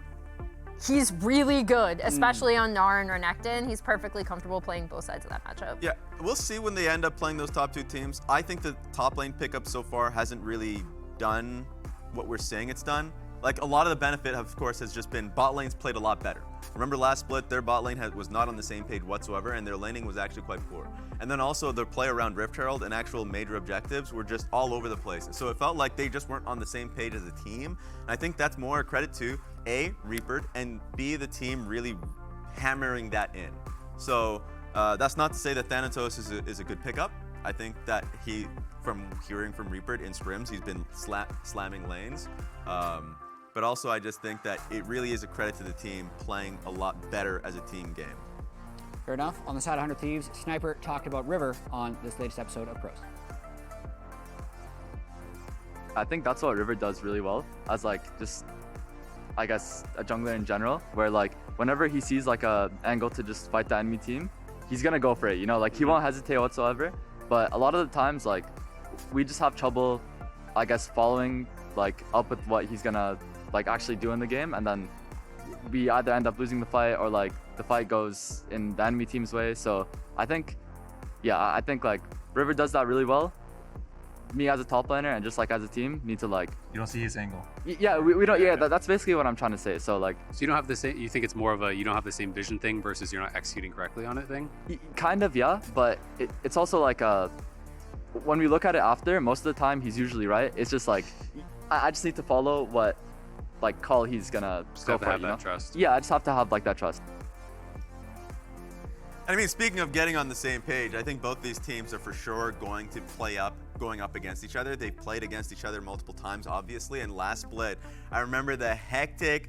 Speaker 9: he's really good, especially on Gnar and Renekton. He's perfectly comfortable playing both sides of that matchup.
Speaker 8: Yeah, we'll see when they end up playing those top 2 teams. I think the top lane pickup so far hasn't really done what we're saying it's done. Like, a lot of the benefit, of course, has just been bot lanes played a lot better. Remember last split, their bot lane was not on the same page whatsoever, and their laning was actually quite poor. And then also their play around Rift Herald and actual major objectives were just all over the place. So it felt like they just weren't on the same page as a team. And I think that's more a credit to A, Reaper, and B, the team really hammering that in. So that's not to say that Thanatos is a good pickup. I think that from hearing from Reaper in scrims, he's been slamming lanes. But also I just think that it really is a credit to the team playing a lot better as a team game.
Speaker 7: Fair enough. On the side of 100 Thieves, Sniper talked about River on this latest episode of Pros.
Speaker 11: I think that's what River does really well, as like just, I guess, a jungler in general, where like whenever he sees like a angle to just fight the enemy team, he's gonna go for it, you know, like he won't hesitate whatsoever. But a lot of the times, like, we just have trouble, I guess, following like up with what he's gonna like actually do in the game, and then we either end up losing the fight or like the fight goes in the enemy team's way. So I think, yeah, I think like River does that really well. Me as a top laner and just like as a team need to like.
Speaker 4: You don't see his angle.
Speaker 11: Yeah, we don't. Yeah, that's basically what I'm trying to say. So like.
Speaker 5: So you don't have the same. You think it's more of a you don't have the same vision thing versus you're not executing correctly on it thing.
Speaker 11: Kind of, yeah, but it's also like when we look at it after, most of the time he's usually right. It's just like I just need to follow what like call he's gonna
Speaker 5: Just
Speaker 11: go
Speaker 5: have
Speaker 11: for
Speaker 5: to
Speaker 11: it,
Speaker 5: have
Speaker 11: you
Speaker 5: that
Speaker 11: know?
Speaker 5: trust.
Speaker 11: Yeah, I just have to have like that trust.
Speaker 8: And I mean, speaking of getting on the same page, I think both these teams are for sure going to going up against each other. They've played against each other multiple times, obviously, and last split, I remember the hectic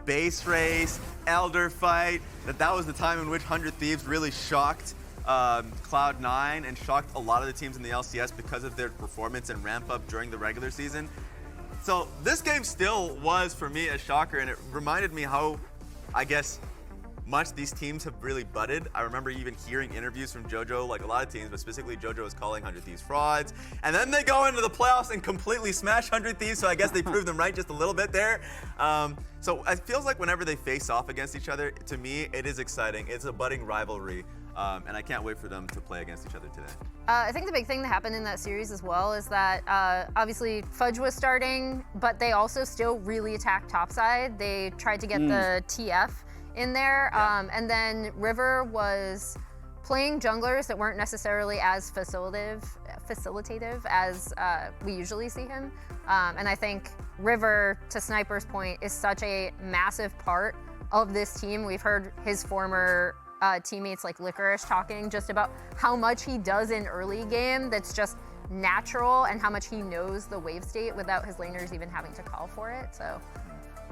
Speaker 8: base race, Elder fight, that was the time in which 100 Thieves really shocked Cloud9 and shocked a lot of the teams in the LCS because of their performance and ramp up during the regular season. So this game still was, for me, a shocker, and it reminded me how, I guess, much these teams have really butted. I remember even hearing interviews from JoJo, like a lot of teams, but specifically JoJo was calling 100 Thieves frauds. And then they go into the playoffs and completely smash 100 Thieves, so I guess they proved them right just a little bit there. So it feels like whenever they face off against each other, to me, it is exciting. It's a budding rivalry. And I can't wait for them to play against each other today.
Speaker 9: I think the big thing that happened in that series as well is that obviously Fudge was starting, but they also still really attacked topside. They tried to get the TF in there, and then River was playing junglers that weren't necessarily as facilitative as we usually see him. And I think River, to Sniper's point, is such a massive part of this team. We've heard his former teammates like Licorice talking just about how much he does in early game that's just natural and how much he knows the wave state without his laners even having to call for it. So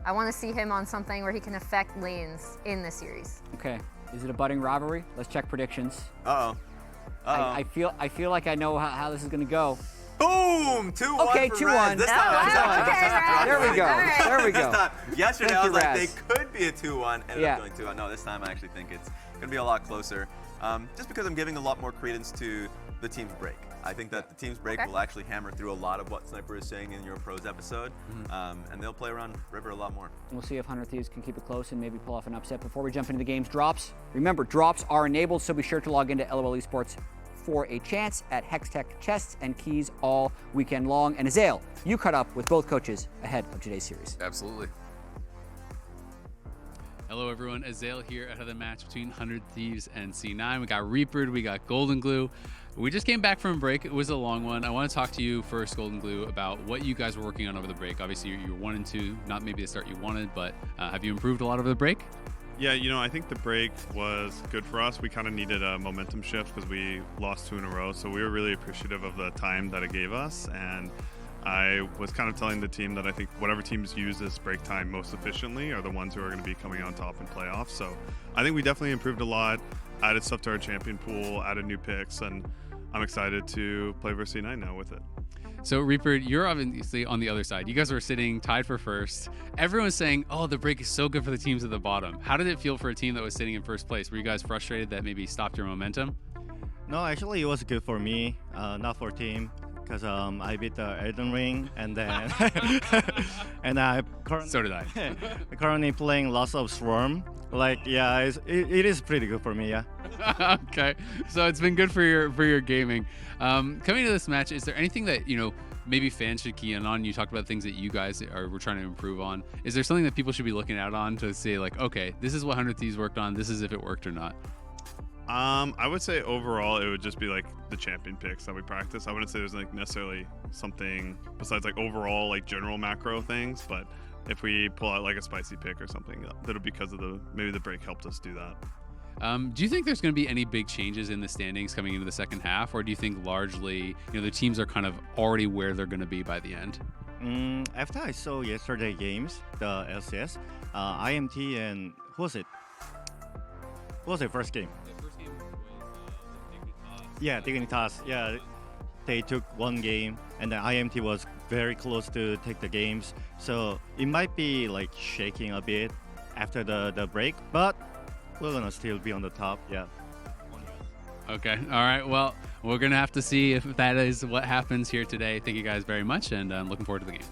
Speaker 9: I want to see him on something where he can affect lanes in this series.
Speaker 7: Okay, is it a budding rivalry? Let's check predictions.
Speaker 8: Uh-oh.
Speaker 7: I feel like I know how this is gonna go.
Speaker 8: Boom! 2-1
Speaker 7: Okay,
Speaker 8: for
Speaker 7: 2-1.
Speaker 8: Raz. This time,
Speaker 7: There we go. There we go.
Speaker 8: This time, yesterday
Speaker 7: Thank
Speaker 8: I
Speaker 7: you,
Speaker 8: was like,
Speaker 7: Raz.
Speaker 8: they could be a 2-1, ended
Speaker 7: Yeah.
Speaker 8: up going 2-1. No, this time I actually think it's gonna be a lot closer. Just because I'm giving a lot more credence to the team's break. I think that the team's break will actually hammer through a lot of what Sniper is saying in your pros episode, and they'll play around River a lot more.
Speaker 7: We'll see if 100 Thieves can keep it close and maybe pull off an upset. Before we jump into the game's drops, remember, drops are enabled, so be sure to log into LOL Esports for a chance at Hextech chests and keys all weekend long. And Azeal, you caught up with both coaches ahead of today's series.
Speaker 5: Absolutely.
Speaker 12: Hello everyone, Azeal here ahead of the match between 100 Thieves and C9. We got Reapered, we got Golden Glue. We just came back from a break. It was a long one. I want to talk to you first, Golden Glue, about what you guys were working on over the break. Obviously, you're 1 and 2, not maybe the start you wanted, but have you improved a lot over the break?
Speaker 13: Yeah, you know, I think the break was good for us. We kind of needed a momentum shift because we lost 2 in a row, so we were really appreciative of the time that it gave us. And I was kind of telling the team that I think whatever teams use this break time most efficiently are the ones who are going to be coming on top in playoffs. So I think we definitely improved a lot, added stuff to our champion pool, added new picks, and I'm excited to play versus C9 now with it.
Speaker 12: So Reaper, you're obviously on the other side. You guys are sitting tied for first. Everyone's saying, oh, the break is so good for the teams at the bottom. How did it feel for a team that was sitting in first place? Were you guys frustrated that maybe stopped your momentum?
Speaker 14: No, actually it was good for me, not for team, because I beat the Elden Ring, and then and I currently,
Speaker 12: so did I.
Speaker 14: currently playing lots of Swarm. Like, yeah, it is pretty good for me, yeah.
Speaker 12: Okay, so it's been good for your gaming. Coming to this match, is there anything that maybe fans should key in on? You talked about things that you guys were trying to improve on. Is there something that people should be looking out on to say like, okay, this is what 100 Thieves worked on. This is if it worked or not?
Speaker 13: I would say overall it would just be like the champion picks that we practice. I wouldn't say there's like necessarily something besides like overall like general macro things, but if we pull out like a spicy pick or something, that'll be because of maybe the break helped us do that.
Speaker 12: Do you think there's going to be any big changes in the standings coming into the second half, or do you think largely the teams are kind of already where they're going to be by the end?
Speaker 14: After I saw yesterday games, the LCS, IMT and who was it? What was the first game?
Speaker 12: The first game was
Speaker 14: Yeah, Dignitas. Yeah, they took one game, and then IMT was very close to take the games. So it might be like shaking a bit after the break, but we're gonna still be on the top. Yeah.
Speaker 12: Okay. All right. Well, we're gonna have to see if that is what happens here today. Thank you guys very much, and I'm looking forward to the game.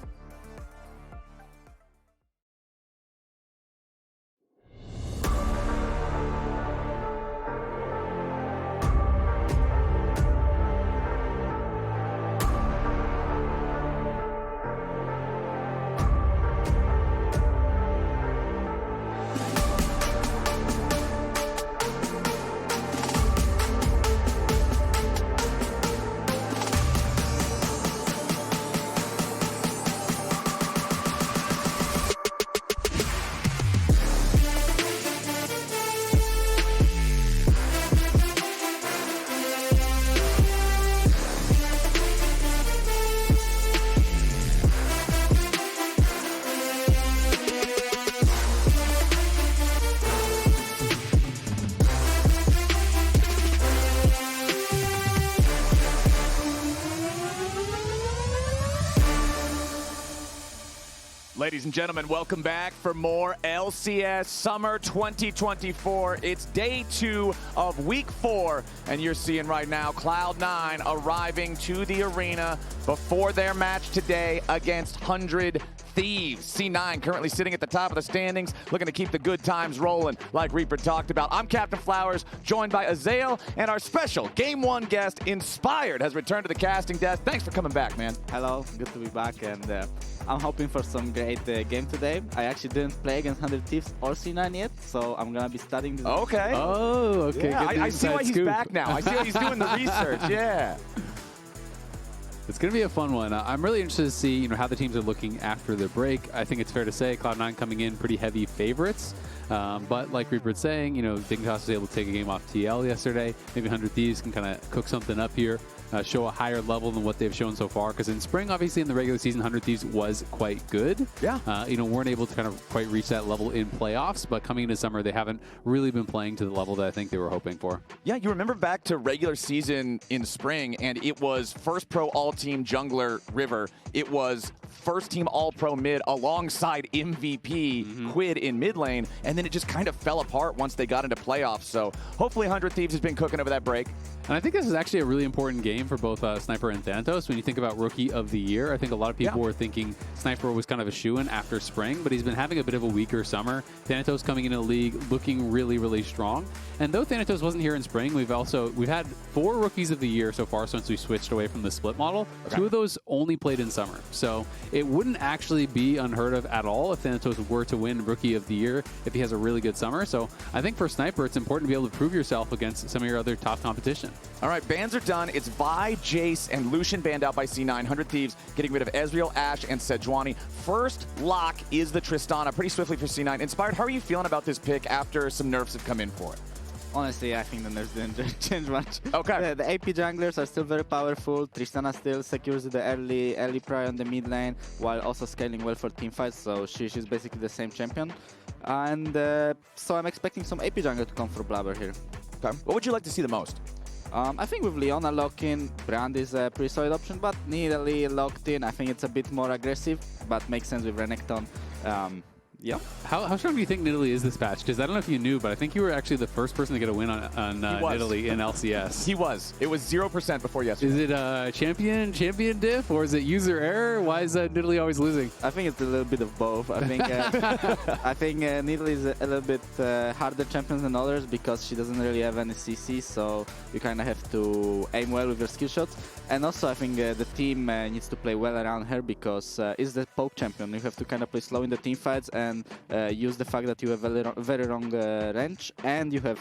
Speaker 1: Ladies and gentlemen, welcome back for more LCS Summer 2024. It's day 2 of week 4, and you're seeing right now Cloud9 arriving to the arena before their match today against 100 Thieves. C9 currently sitting at the top of the standings, looking to keep the good times rolling like Reaper talked about. I'm Captain Flowers, joined by Azeal, and our special Game 1 guest, Inspired, has returned to the casting desk. Thanks for coming back, man.
Speaker 15: Hello, good to be back, and I'm hoping for some great game today. I actually didn't play against 100 Thieves or C9 yet, so I'm going to be studying this.
Speaker 1: Okay.
Speaker 12: Oh, okay.
Speaker 1: Yeah, I see why he's back now. I see why he's doing the research, yeah.
Speaker 12: It's going to be a fun one. I'm really interested to see, how the teams are looking after the break. I think it's fair to say Cloud9 coming in pretty heavy favorites. But like Reaper's saying, Dignitas was able to take a game off TL yesterday. Maybe 100 Thieves can kind of cook something up here, show a higher level than what they've shown so far. Because in spring, obviously, in the regular season, 100 Thieves was quite good.
Speaker 1: Yeah.
Speaker 12: Weren't able to kind of quite reach that level in playoffs. But coming into summer, they haven't really been playing to the level that I think they were hoping for.
Speaker 1: Yeah, you remember back to regular season in spring, and it was first pro all-team jungler River. It was first team all-pro mid alongside MVP Quid in mid lane, and then it just kind of fell apart once they got into playoffs. So hopefully 100 Thieves has been cooking over that break.
Speaker 12: And I think this is actually a really important game for both Sniper and Thanatos. When you think about Rookie of the Year, I think a lot of people were thinking Sniper was kind of a shoo-in after spring, but he's been having a bit of a weaker summer. Thanatos coming into the league looking really, really strong. And though Thanatos wasn't here in spring, we've had 4 Rookies of the Year so far since we switched away from the split model. Okay. 2 of those only played in summer. So it wouldn't actually be unheard of at all if Thanatos were to win Rookie of the Year if he has a really good summer. So I think for Sniper, it's important to be able to prove yourself against some of your other top competition.
Speaker 1: All right, bans are done. It's Vi, Jace, and Lucian banned out by C9. 100 Thieves getting rid of Ezreal, Ashe, and Sejuani. First lock is the Tristana, pretty swiftly for C9. Inspired, how are you feeling about this pick after some nerfs have come in for it?
Speaker 15: Honestly, I think the nerfs didn't change much.
Speaker 1: Okay.
Speaker 15: The AP junglers are still very powerful. Tristana still secures the early pry on the mid lane, while also scaling well for teamfights, so she's basically the same champion. And so I'm expecting some AP jungle to come for Blaber here.
Speaker 1: Okay. What would you like to see the most?
Speaker 15: I think with Leona locked in, Brand is a pretty solid option, but Nidalee locked in, I think it's a bit more aggressive, but makes sense with Renekton. Yeah.
Speaker 12: How strong do you think Nidalee is this patch? Because I don't know if you knew, but I think you were actually the first person to get a win on Nidalee in LCS.
Speaker 1: He was. It was 0% before yesterday.
Speaker 12: Is it champion diff, or is it user error? Why is Nidalee always losing?
Speaker 15: I think it's a little bit of both. I think I think Nidalee is a little bit harder champion than others because she doesn't really have any CC, so you kind of have to aim well with your skill shots. And also, I think the team needs to play well around her because it's the poke champion. You have to kind of play slow in the team fights and use the fact that you have very long range and you have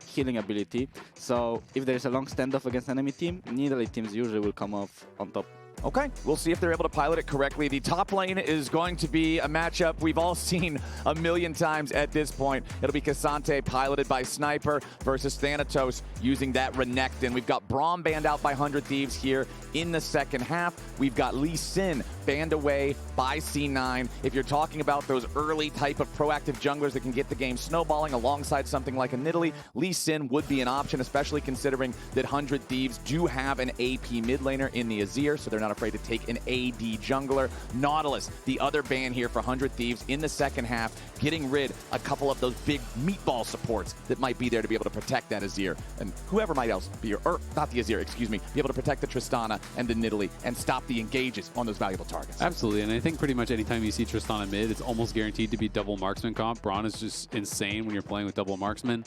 Speaker 15: healing ability. So if there is a long standoff against enemy team, Nidalee teams usually will come off on top.
Speaker 1: Okay, we'll see if they're able to pilot it correctly. The top lane is going to be a matchup we've all seen a million times at this point. It'll be Kai'Sa piloted by Sniper versus Thanatos using that Renekton. We've got Braum banned out by 100 Thieves here in the second half. We've got Lee Sin banned away by C9. If you're talking about those early type of proactive junglers that can get the game snowballing alongside something like a Nidalee, Lee Sin would be an option, especially considering that 100 Thieves do have an AP mid laner in the Azir, so they're not afraid to take an AD jungler. Nautilus, the other ban here for 100 Thieves in the second half, getting rid a couple of those big meatball supports that might be there to be able to protect that Azir. And whoever might else be, or not the Azir, excuse me, be able to protect the Tristana and the Nidalee and stop the engages on those valuable targets.
Speaker 12: Absolutely, and I think pretty much anytime you see Tristana mid, it's almost guaranteed to be double marksman comp. Braun is just insane when you're playing with double marksman,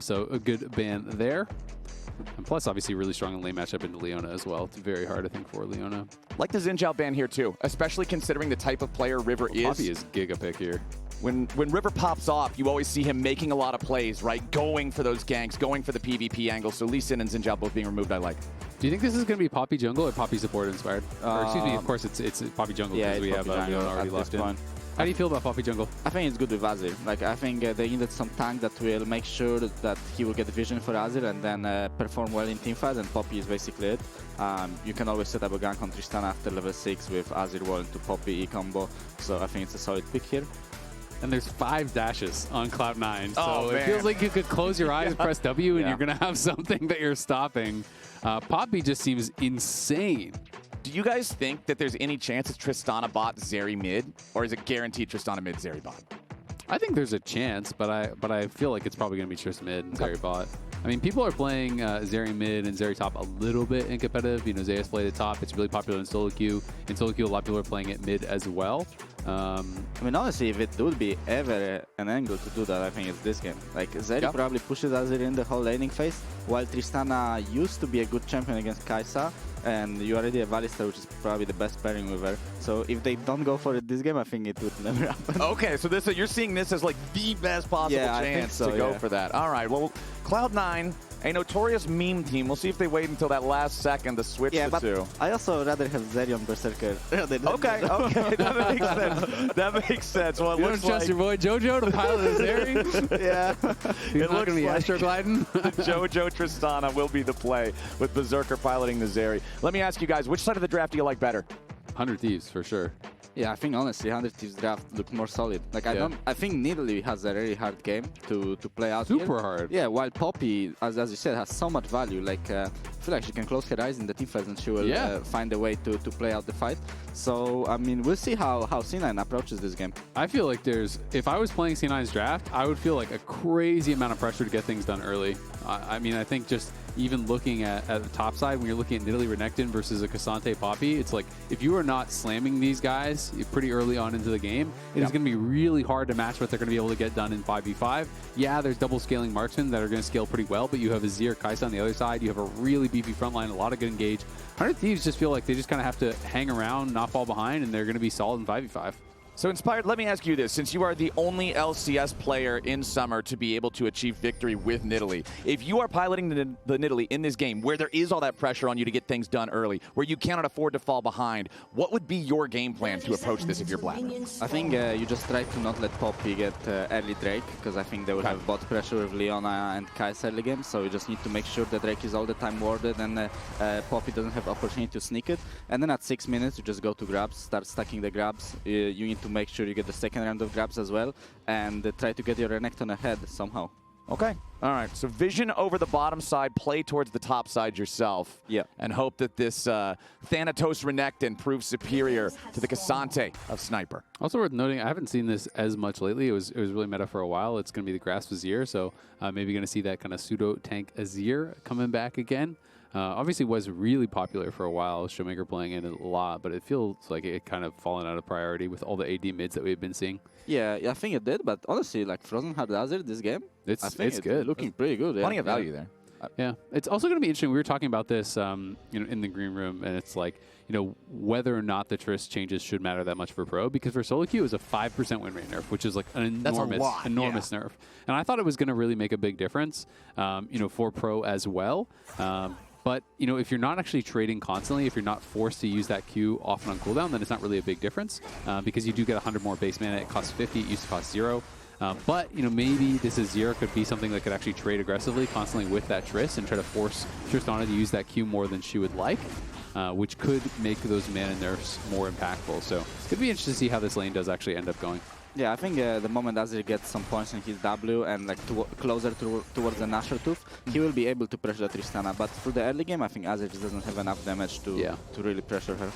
Speaker 12: so a good ban there. And plus, obviously, really strong in lane matchup into Leona as well. It's very hard, I think, for Leona.
Speaker 1: Like the Xin Zhao ban here, too, especially considering the type of player River is.
Speaker 12: Poppy is giga pick here.
Speaker 1: When River pops off, you always see him making a lot of plays, right? Going for those ganks, going for the PvP angle. So Lee Sin and Xin Zhao both being removed, I like.
Speaker 12: Do you think this is going to be Poppy jungle or Poppy support inspired? Or excuse me, of course, it's Poppy jungle because we have Leona already locked in. How do you feel about Poppy jungle?
Speaker 15: I think it's good with Azir. Like, I think they needed some tank that will make sure that he will get vision for Azir and then perform well in teamfights, and Poppy is basically it. You can always set up a gank on Tristana after level 6 with Azir wall into Poppy E combo, so I think it's a solid pick here.
Speaker 12: And there's 5 dashes on Cloud9, so it feels like you could close your eyes, press W, and you're going to have something that you're stopping. Poppy just seems insane.
Speaker 1: Do you guys think that there's any chance it's Tristana bot, Zeri mid, or is it guaranteed Tristana mid, Zeri bot?
Speaker 12: I think there's a chance, but I feel like it's probably going to be Trist mid and Zeri bot. I mean, people are playing Zeri mid and Zeri top a little bit in competitive. You know, Zeus played at top. It's really popular in solo queue. In solo queue, a lot of people are playing it mid as well.
Speaker 15: I mean, honestly, if it would be ever an angle to do that, I think it's this game. Like, Zeri probably pushes Azir in the whole laning phase, while Tristana used to be a good champion against Kai'Sa, and you already have Alistar, which is probably the best pairing with her. So if they don't go for it this game, I think it would never happen.
Speaker 1: Okay, so you're seeing this as like the best possible chance to go for that. All right, well, Cloud9, a notorious meme team. We'll see if they wait until that last second to switch the two.
Speaker 15: I also rather have Zeri on Beserker.
Speaker 1: Okay, that makes sense. That makes sense. Well,
Speaker 12: you don't trust your boy Jojo to pilot a Zeri?
Speaker 15: Yeah.
Speaker 12: He's not going to be astrogliding?
Speaker 1: Jojo Tristana will be the play with Beserker piloting the Zeri. Let me ask you guys, which side of the draft do you like better?
Speaker 12: 100 Thieves, for sure.
Speaker 15: Yeah, I think honestly 100 Thieves draft looked more solid. Like I think Nidalee has a very hard game to play out.
Speaker 12: Super hard.
Speaker 15: Yeah, while Poppy, as you said, has so much value. Like I feel like she can close her eyes in the teamfights and she will find a way to play out the fight. So I mean, we'll see how C9 approaches this game.
Speaker 12: I feel like if I was playing C9's draft, I would feel like a crazy amount of pressure to get things done early. I mean, I think just even looking at the top side, when you're looking at Nidalee Renekton versus a Kai'Sa Poppy, it's like if you are not slamming these guys pretty early on into the game, it is going to be really hard to match what they're going to be able to get done in 5v5. Yeah, there's double scaling marksmen that are going to scale pretty well, but you have Azir, Kai'Sa on the other side. You have a really beefy front line, a lot of good engage. 100 Thieves just feel like they just kind of have to hang around, not fall behind, and they're going to be solid in 5v5.
Speaker 1: So Inspired, let me ask you this. Since you are the only LCS player in Summer to be able to achieve victory with Nidalee, if you are piloting the Nidalee in this game where there is all that pressure on you to get things done early, where you cannot afford to fall behind, what would be your game plan to approach this if you're Blaber?
Speaker 15: I think you just try to not let Poppy get early Drake, because I think they would have bot pressure with Leona and Kai'Sa early game, so you just need to make sure that Drake is all the time warded and Poppy doesn't have opportunity to sneak it. And then at 6 minutes, you just go to grabs, start stacking the grabs. You need to make sure you get the second round of grabs as well, and try to get your Renekton ahead somehow.
Speaker 1: Okay. All right. So vision over the bottom side, play towards the top side yourself.
Speaker 15: Yeah.
Speaker 1: And hope that this Thanatos Renekton proves superior to the Cassante of Sniper.
Speaker 5: Also worth noting, I haven't seen this as much lately. It was really meta for a while. It's going to be the Grasp Azir, so maybe going to see that kind of pseudo tank Azir coming back again. Obviously was really popular for a while, Showmaker playing it a lot, but it feels like it kind of fallen out of priority with all the AD mids that we've been seeing.
Speaker 15: Yeah, I think it did, but honestly, like Frozen had Azir this game. I think
Speaker 5: it's good.
Speaker 15: Looking pretty good.
Speaker 1: Plenty of value there.
Speaker 5: Yeah, it's also going to be interesting. We were talking about this, in the green room, and it's like, whether or not the Trist changes should matter that much for Pro, because for solo queue it was a 5% win rate nerf, which is like an enormous nerf. And I thought it was going to really make a big difference, for Pro as well. But, if you're not actually trading constantly, if you're not forced to use that Q often on cooldown, then it's not really a big difference, because you do get 100 more base mana. It costs 50, it used to cost 0. But, maybe this Azir could be something that could actually trade aggressively constantly with that Trist and try to force Tristana to use that Q more than she would like, which could make those mana nerfs more impactful. So it could be interesting to see how this lane does actually end up going.
Speaker 15: Yeah, I think the moment Azir gets some points in his W and like closer towards the Nashor Tooth, he will be able to pressure the Tristana. But through the early game, I think Azir just doesn't have enough damage to really pressure her.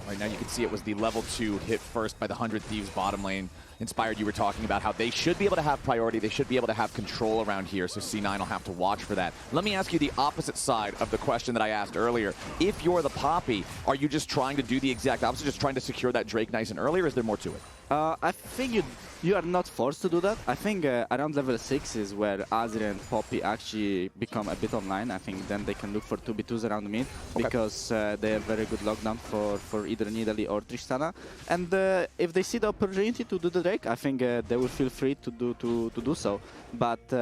Speaker 1: Right now you can see it was the level 2 hit first by the 100 Thieves bottom lane. Inspired, you were talking about how they should be able to have priority, they should be able to have control around here, so C9 will have to watch for that. Let me ask you the opposite side of the question that I asked earlier. If you're the Poppy, are you just trying to do the exact opposite, just trying to secure that Drake nice and early, or is there more to it?
Speaker 15: I think you are not forced to do that. I think around level 6 is where Azir and Poppy actually become a bit online. I think then they can look for 2v2s around mid, because they have very good lockdown for either Nidalee or Tristana. And if they see the opportunity to do the Drake, I think they will feel free to do so. But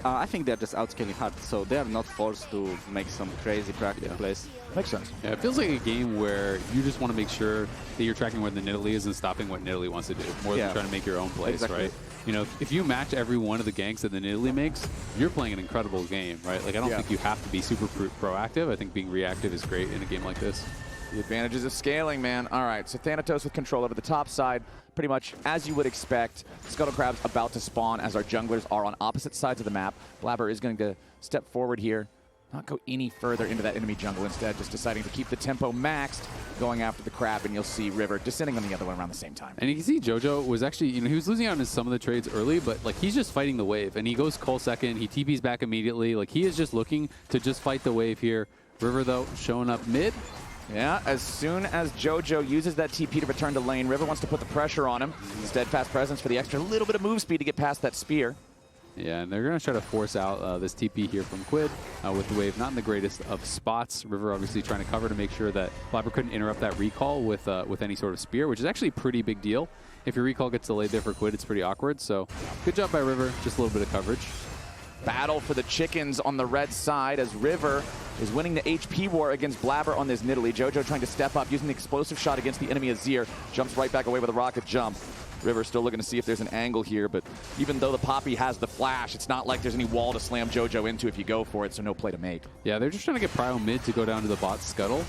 Speaker 15: I think they're just outscaling hard, so they are not forced to make some crazy proactive plays.
Speaker 1: Makes sense.
Speaker 5: Yeah, it feels like a game where you just want to make sure that you're tracking where the Nidalee is and stopping what Nidalee wants to do, more than trying to make your own plays, right? If you match every one of the ganks that the Nidalee makes, you're playing an incredible game, right? Like, I don't think you have to be super proactive. I think being reactive is great in a game like this.
Speaker 1: The advantages of scaling, man. All right, so Thanatos with control over the top side, pretty much as you would expect. Scuttle Crab's about to spawn as our junglers are on opposite sides of the map. Blaber is going to step forward here, not go any further into that enemy jungle, instead just deciding to keep the tempo maxed, going after the crab, and you'll see River descending on the other one around the same time.
Speaker 5: And you can see Jojo was actually, he was losing out on some of the trades early, but like he's just fighting the wave, and he goes Cull second, he TPs back immediately. Like, he is just looking to just fight the wave here. River, though, showing up mid.
Speaker 1: Yeah, as soon as Jojo uses that TP to return to lane, River wants to put the pressure on him. Steadfast presence for the extra little bit of move speed to get past that spear.
Speaker 5: Yeah, and they're going to try to force out this TP here from Quid with the wave not in the greatest of spots. River obviously trying to cover to make sure that Blaber couldn't interrupt that recall with any sort of spear, which is actually a pretty big deal. If your recall gets delayed there for Quid, it's pretty awkward. So good job by River, just a little bit of coverage.
Speaker 1: Battle for the chickens on the red side as River is winning the HP war against Blaber on this Nidalee. Jojo trying to step up, using the explosive shot against the enemy Azir. Jumps right back away with a rocket jump. River still looking to see if there's an angle here, but even though the Poppy has the flash, it's not like there's any wall to slam Jojo into if you go for it, so no play to make.
Speaker 5: Yeah, they're just trying to get Prio mid to go down to the bot scuttle.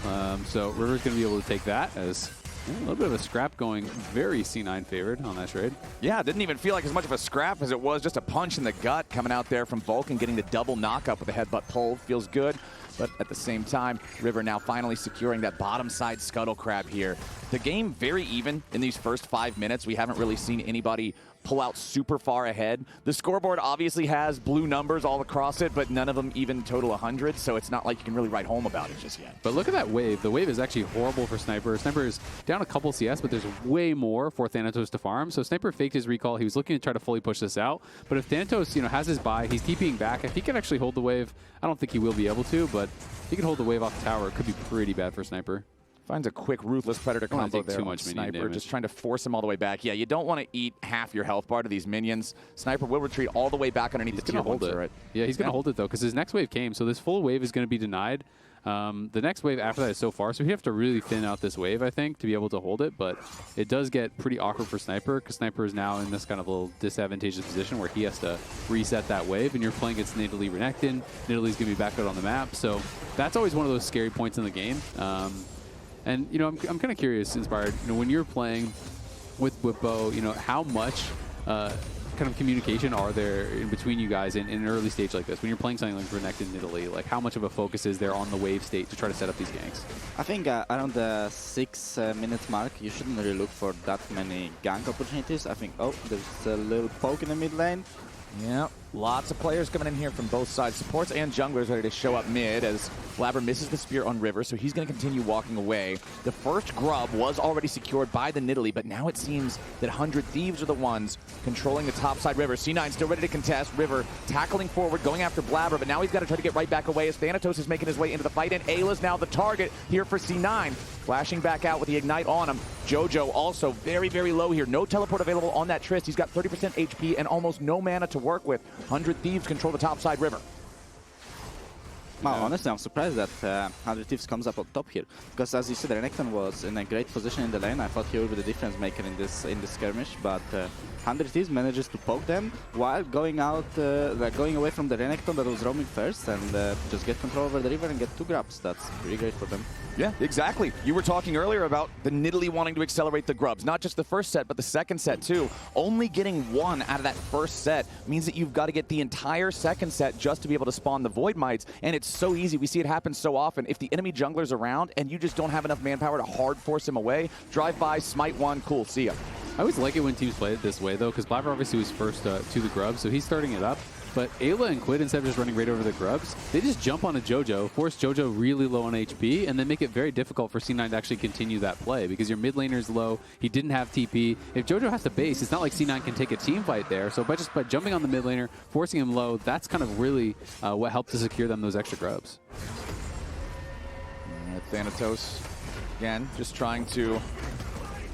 Speaker 5: So River's going to be able to take that as a little bit of a scrap going, very C9 favored on that trade.
Speaker 1: Yeah, it didn't even feel like as much of a scrap as it was just a punch in the gut coming out there from VULCAN, getting the double knockup with a headbutt pull. Feels good, but at the same time, River now finally securing that bottom side scuttle crab here. The game very even in these first 5 minutes. We haven't really seen anybody pull out super far ahead. The scoreboard obviously has blue numbers all across it, but none of them even total 100, so it's not like you can really write home about it just yet.
Speaker 5: But look at that wave. The wave is actually horrible for Sniper. Sniper is down a couple CS, but there's way more for Thanatos to farm. So Sniper faked his recall. He was looking to try to fully push this out. But if Thanatos, has his buy, he's TPing back. If he can actually hold the wave, I don't think he will be able to, but if he can hold the wave off the tower, it could be pretty bad for Sniper.
Speaker 1: Finds a quick Ruthless Predator combo there
Speaker 5: too
Speaker 1: on
Speaker 5: much
Speaker 1: Sniper, just trying to force him all the way back. Yeah, you don't want to eat half your health bar to these minions. Sniper will retreat all the way back underneath the tier 1 turret.
Speaker 5: Yeah, he's going to hold it, though, because his next wave came, so this full wave is going to be denied. The next wave after that is so far, so we have to really thin out this wave, I think, to be able to hold it, but it does get pretty awkward for Sniper, because Sniper is now in this kind of little disadvantageous position where he has to reset that wave, and you're playing against Nidalee Renekton. Nidalee's going to be back out on the map, so that's always one of those scary points in the game. And, I'm kind of curious, Inspired, when you're playing with Whippo, how much
Speaker 12: kind of communication are there in between you guys in an early stage like this? When you're playing something like Renekton Nidalee, like how much of a focus is there on the wave state to try to set up these ganks?
Speaker 15: I think around the 6 minute mark, you shouldn't really look for that many gank opportunities. I think, oh, there's a little poke in the mid lane.
Speaker 1: Yeah, lots of players coming in here from both sides. Supports and junglers ready to show up mid as Blaber misses the spear on River, so he's going to continue walking away. The first grub was already secured by the Nidalee, but now it seems that 100 Thieves are the ones controlling the top side River. C9 still ready to contest. River tackling forward, going after Blaber, but now he's got to try to get right back away as Thanatos is making his way into the fight, and Eyla's now the target here for C9. Flashing back out with the Ignite on him. Jojo also very, very low here. No teleport available on that Trist. He's got 30% HP and almost no mana to work with. 100 Thieves control the top side River.
Speaker 15: Wow, honestly, I'm surprised that 100 Thieves comes up on top here. Because as you said, Renekton was in a great position in the lane. I thought he would be the difference maker in this skirmish, but 100 Thieves manages to poke them while going out, going away from the Renekton that was roaming first and just get control over the river and get 2 grabs. That's pretty great for them.
Speaker 1: Yeah, exactly. You were talking earlier about the Nidalee wanting to accelerate the grubs. Not just the first set, but the second set too. Only getting 1 out of that first set means that you've got to get the entire second set just to be able to spawn the Void Mites. And it's so easy. We see it happen so often. If the enemy jungler's around and you just don't have enough manpower to hard force him away, drive by, smite 1, cool, see ya.
Speaker 12: I always like it when teams play it this way though, because Blaber obviously was first to the grubs, so he's starting it up. But Eyla and Quid, instead of just running right over the grubs, they just jump on a Jojo, force Jojo really low on HP, and then make it very difficult for C9 to actually continue that play because your mid laner's low, he didn't have TP. If Jojo has to base, it's not like C9 can take a team fight there. So by jumping on the mid laner, forcing him low, that's kind of really what helped to secure them those extra grubs.
Speaker 1: Thanatos, again, just trying to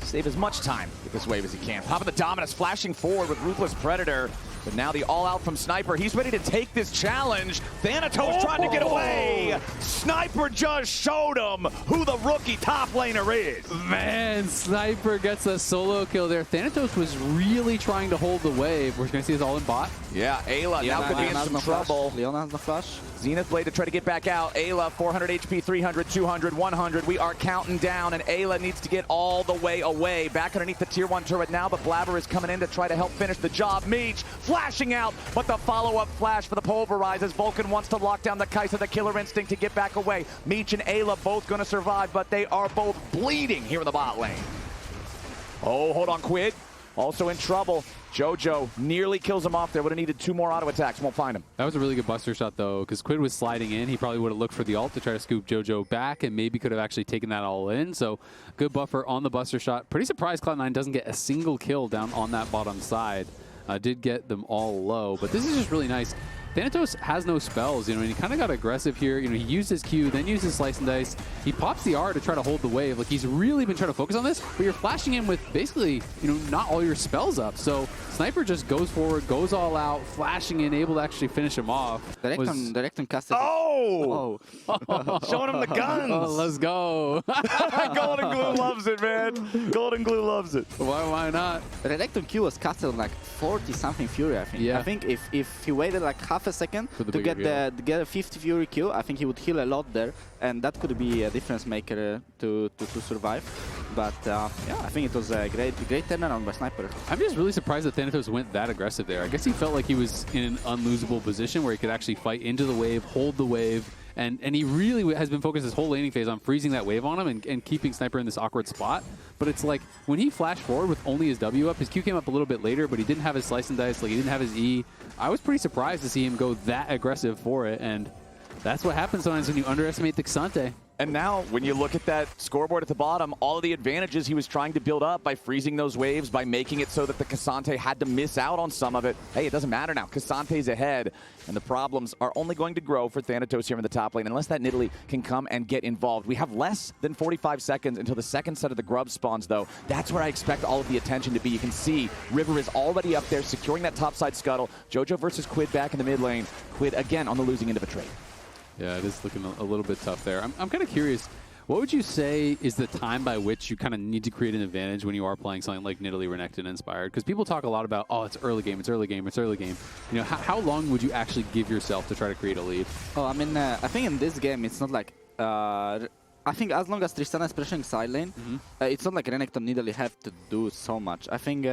Speaker 1: save as much time with this wave as he can. Popping the Dominus, flashing forward with Ruthless Predator. But now the all-out from Sniper. He's ready to take this challenge. Thanatos trying to get away. Sniper just showed him who the rookie top laner is.
Speaker 12: Man, Sniper gets a solo kill there. Thanatos was really trying to hold the wave. We're going to see this all in bot.
Speaker 1: Yeah, Eyla now could be in some trouble.
Speaker 15: Leona has the flash.
Speaker 1: Zenith Blade to try to get back out. Eyla, 400 HP, 300, 200, 100. We are counting down, and Eyla needs to get all the way away. Back underneath the tier 1 turret now, but Blaber is coming in to try to help finish the job. Meech flashing out, but the follow-up flash for the Pulverize as VULCAN wants to lock down the Kai'Sa, the killer instinct to get back away. Meech and Eyla both going to survive, but they are both bleeding here in the bot lane. Oh, hold on, Quid. Also in trouble. Jojo nearly kills him off there. Would have needed 2 more auto attacks. Won't find him.
Speaker 12: That was a really good buster shot, though, because Quid was sliding in. He probably would have looked for the ult to try to scoop Jojo back and maybe could have actually taken that all in. So good buffer on the buster shot. Pretty surprised Cloud9 doesn't get a single kill down on that bottom side. Did get them all low, but this is just really nice. Thanatos has no spells, and he kind of got aggressive here. He used his Q, then used his Slice and Dice. He pops the R to try to hold the wave. Like, he's really been trying to focus on this, but you're flashing him with basically, not all your spells up. So Sniper just goes forward, goes all out, flashing in, able to actually finish him off.
Speaker 15: Renekton casted.
Speaker 1: Oh! Showing him the guns.
Speaker 12: Oh, let's go.
Speaker 1: Golden Glue loves it, man. Golden Glue loves it.
Speaker 12: Why not?
Speaker 15: Renekton Q was casted on like 40-something Fury, I think.
Speaker 12: Yeah.
Speaker 15: I think if he waited like half a second to get a 50 Fury Q, I think he would heal a lot there, and that could be a difference maker to survive. But yeah, I think it was a great turnaround by Sniper.
Speaker 12: I'm just really surprised that Thanatos went that aggressive there. I guess he felt like he was in an unlosable position where he could actually fight into the wave, hold the wave, and he really has been focused his whole laning phase on freezing that wave on him and keeping Sniper in this awkward spot. But it's like, when he flashed forward with only his W up, his Q came up a little bit later, but he didn't have his Slice and Dice, like he didn't have his E. I was pretty surprised to see him go that aggressive for it, and that's what happens sometimes when you underestimate the K'Sante.
Speaker 1: And now, when you look at that scoreboard at the bottom, all of the advantages he was trying to build up by freezing those waves, by making it so that the K'Sante had to miss out on some of it. Hey, it doesn't matter now. K'Sante's ahead, and the problems are only going to grow for Thanatos here in the top lane, unless that Nidalee can come and get involved. We have less than 45 seconds until the second set of the grub spawns, though. That's where I expect all of the attention to be. You can see River is already up there, securing that topside scuttle. Jojo versus Quid back in the mid lane. Quid, again, on the losing end of a trade.
Speaker 12: Yeah, it is looking a little bit tough there. I'm kind of curious, what would you say is the time by which you kind of need to create an advantage when you are playing something like Nidalee, Renekton, Inspired? Because people talk a lot about, oh, it's early game, it's early game, it's early game. How long would you actually give yourself to try to create a lead?
Speaker 15: Oh, I mean, I think in this game, it's not like... I think as long as Tristana is pressuring side lane, it's not like Renekton Nidalee have to do so much. I think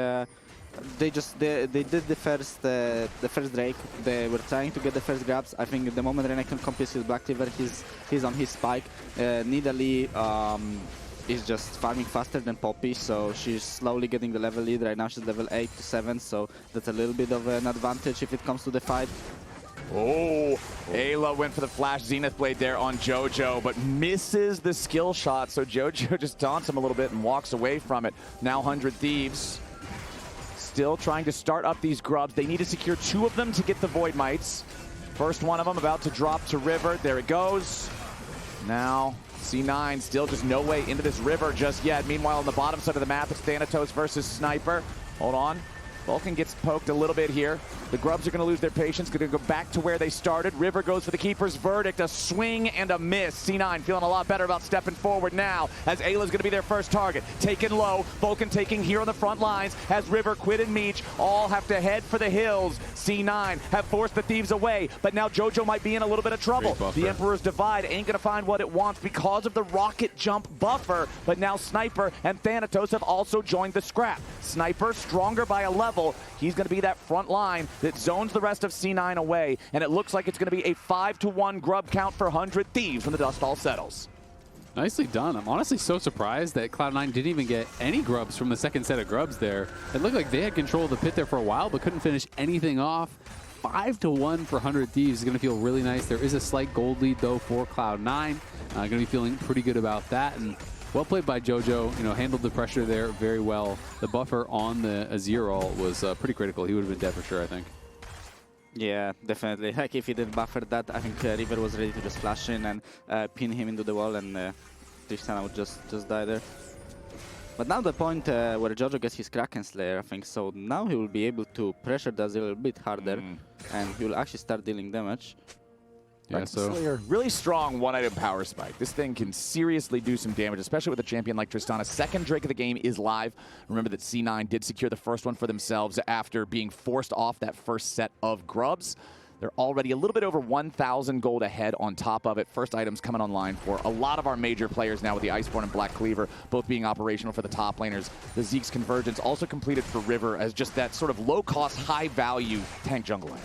Speaker 15: they did the first Drake. They were trying to get the first grabs. I think the moment Renekton competes with Black Cleaver, he's on his spike. Nidalee is just farming faster than Poppy, so she's slowly getting the level lead. Right now she's level 8 to 7, so that's a little bit of an advantage if it comes to the fight.
Speaker 1: Oh, Eyla went for the Flash Zenith Blade there on Jojo, but misses the skill shot, so Jojo just taunts him a little bit and walks away from it. Now 100 Thieves still trying to start up these grubs. They need to secure 2 of them to get the Void Mites. First one of them about to drop to River. There it goes. Now C9 still just no way into this river just yet. Meanwhile, on the bottom side of the map, it's Thanatos versus Sniper. Hold on. VULCAN gets poked a little bit here. The grubs are going to lose their patience, going to go back to where they started. River goes for the Keeper's Verdict, a swing and a miss. C9 feeling a lot better about stepping forward now, as Ayla's going to be their first target. Taken low, VULCAN taking here on the front lines, as River, Quid, and Meech all have to head for the hills. C9 have forced the Thieves away, but now Jojo might be in a little bit of trouble. The Emperor's Divide ain't going to find what it wants because of the rocket jump buffer, but now Sniper and Thanatos have also joined the scrap. Sniper stronger by a level. He's going to be that front line that zones the rest of C9 away, and it looks like it's going to be a 5-to-1 grub count for 100 Thieves when the dust all settles.
Speaker 12: Nicely done. I'm honestly so surprised that Cloud9 didn't even get any grubs from the second set of grubs there. It looked like they had control of the pit there for a while, but couldn't finish anything off. 5-to-1 for 100 Thieves is going to feel really nice. There is a slight gold lead, though, for Cloud9. Going to be feeling pretty good about that. And well played by Jojo, handled the pressure there very well. The buffer on the Azir ult was pretty critical. He would have been dead for sure, I think.
Speaker 15: Yeah, definitely. Like if he didn't buffer that, I think River was ready to just flash in and pin him into the wall, and Tristana would just die there. But now the point where Jojo gets his Kraken Slayer, I think, so now he will be able to pressure the Azir a little bit harder, and he will actually start dealing damage.
Speaker 1: Yeah, Slayer, really strong one-item power spike. This thing can seriously do some damage, especially with a champion like Tristana. Second Drake of the game is live. Remember that C9 did secure the first one for themselves after being forced off that first set of grubs. They're already a little bit over 1,000 gold ahead on top of it. First items coming online for a lot of our major players now, with the Iceborne and Black Cleaver both being operational for the top laners. The Zeke's Convergence also completed for River as just that sort of low-cost, high-value tank jungle item.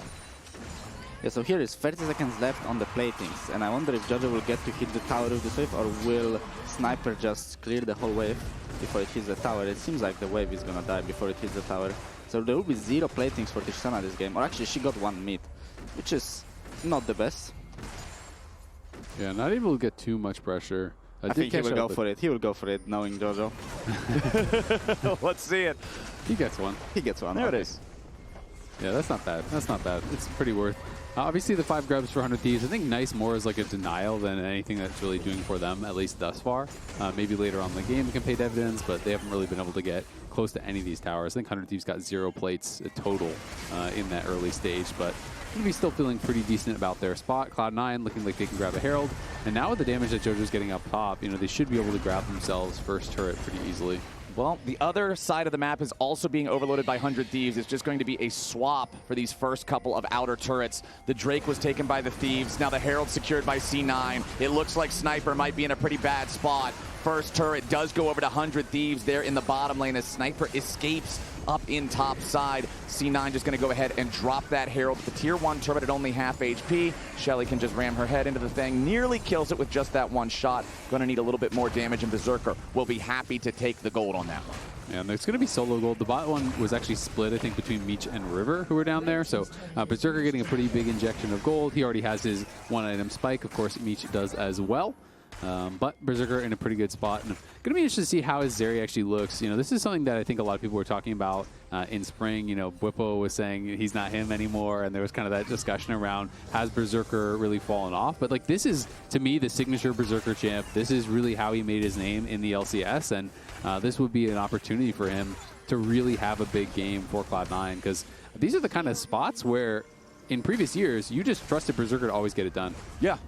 Speaker 15: Yeah, so here is 30 seconds left on the platings, and I wonder if Jojo will get to hit the tower with this wave, or will Sniper just clear the whole wave before it hits the tower. It seems like the wave is gonna die before it hits the tower. So there will be 0 platings for Tristana this game, or actually she got 1 mid, which is not the best.
Speaker 12: Yeah, not able to get too much pressure.
Speaker 15: I think he will go for it. He will go for it, knowing Jojo.
Speaker 1: Let's see it.
Speaker 12: He gets one.
Speaker 15: He gets one.
Speaker 12: There it is. Yeah, that's not bad. That's not bad. It's pretty worth. Obviously, the 5 grubs for 100 Thieves, I think nice more is like a denial than anything that's really doing for them, at least thus far. Maybe later on in the game it can pay dividends, but they haven't really been able to get close to any of these towers. I think 100 Thieves got 0 plates total in that early stage, but going to be still feeling pretty decent about their spot. Cloud9 looking like they can grab a Herald, and now with the damage that Jojo's getting up top, they should be able to grab themselves first turret pretty easily.
Speaker 1: Well, the other side of the map is also being overloaded by 100 Thieves. It's just going to be a swap for these first couple of outer turrets. The Drake was taken by the Thieves. Now the Herald secured by C9. It looks like Sniper might be in a pretty bad spot. First turret does go over to 100 Thieves there in the bottom lane as Sniper escapes up in top side. C9 just going to go ahead and drop that Herald. The tier 1 turret at only half HP. Shelly can just ram her head into the thing. Nearly kills it with just that one shot. Going to need a little bit more damage, and Beserker will be happy to take the gold on that one.
Speaker 12: Yeah, and it's going to be solo gold. The bot one was actually split, I think, between Meech and River, who were down there. So Beserker getting a pretty big injection of gold. He already has his one-item spike. Of course, Meech does as well. But Beserker in a pretty good spot. And going to be interested to see how his Zeri actually looks. This is something that I think a lot of people were talking about in spring. Bwipo was saying he's not him anymore, and there was kind of that discussion around, has Beserker really fallen off? But this is, to me, the signature Beserker champ. This is really how he made his name in the LCS, and this would be an opportunity for him to really have a big game for Cloud9, because these are the kind of spots where, in previous years, you just trusted Beserker to always get it done.
Speaker 1: Yeah.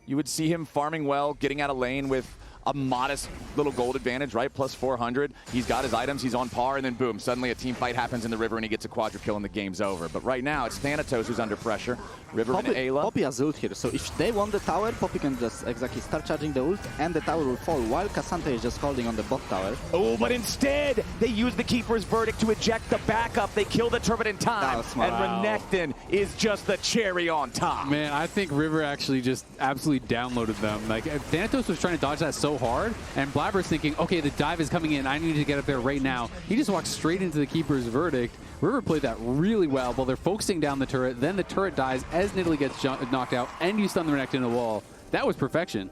Speaker 1: You would see him farming well, getting out of lane with a modest little gold advantage, right? Plus 400. He's got his items, he's on par, and then boom, suddenly a team fight happens in the river and he gets a quadra kill and the game's over. But right now, it's Thanatos who's under pressure. River and Eyla.
Speaker 15: Poppy has ult here, so if they want the tower, Poppy can just exactly start charging the ult and the tower will fall while Cassandra is just holding on the bot tower.
Speaker 1: Oh, but instead, they use the Keeper's Verdict to eject the backup. They kill the Turret in time, and Renekton is just the cherry on top.
Speaker 12: Man, I think River actually just absolutely downloaded them. Like, Thanatos was trying to dodge that so hard, and Blaber's thinking, okay, the dive is coming in. I need to get up there right now. He just walked straight into the Keeper's Verdict. River played that really well while they're focusing down the turret. Then the turret dies as Nidalee gets knocked out, and you stun the Renekton in the wall. That was perfection.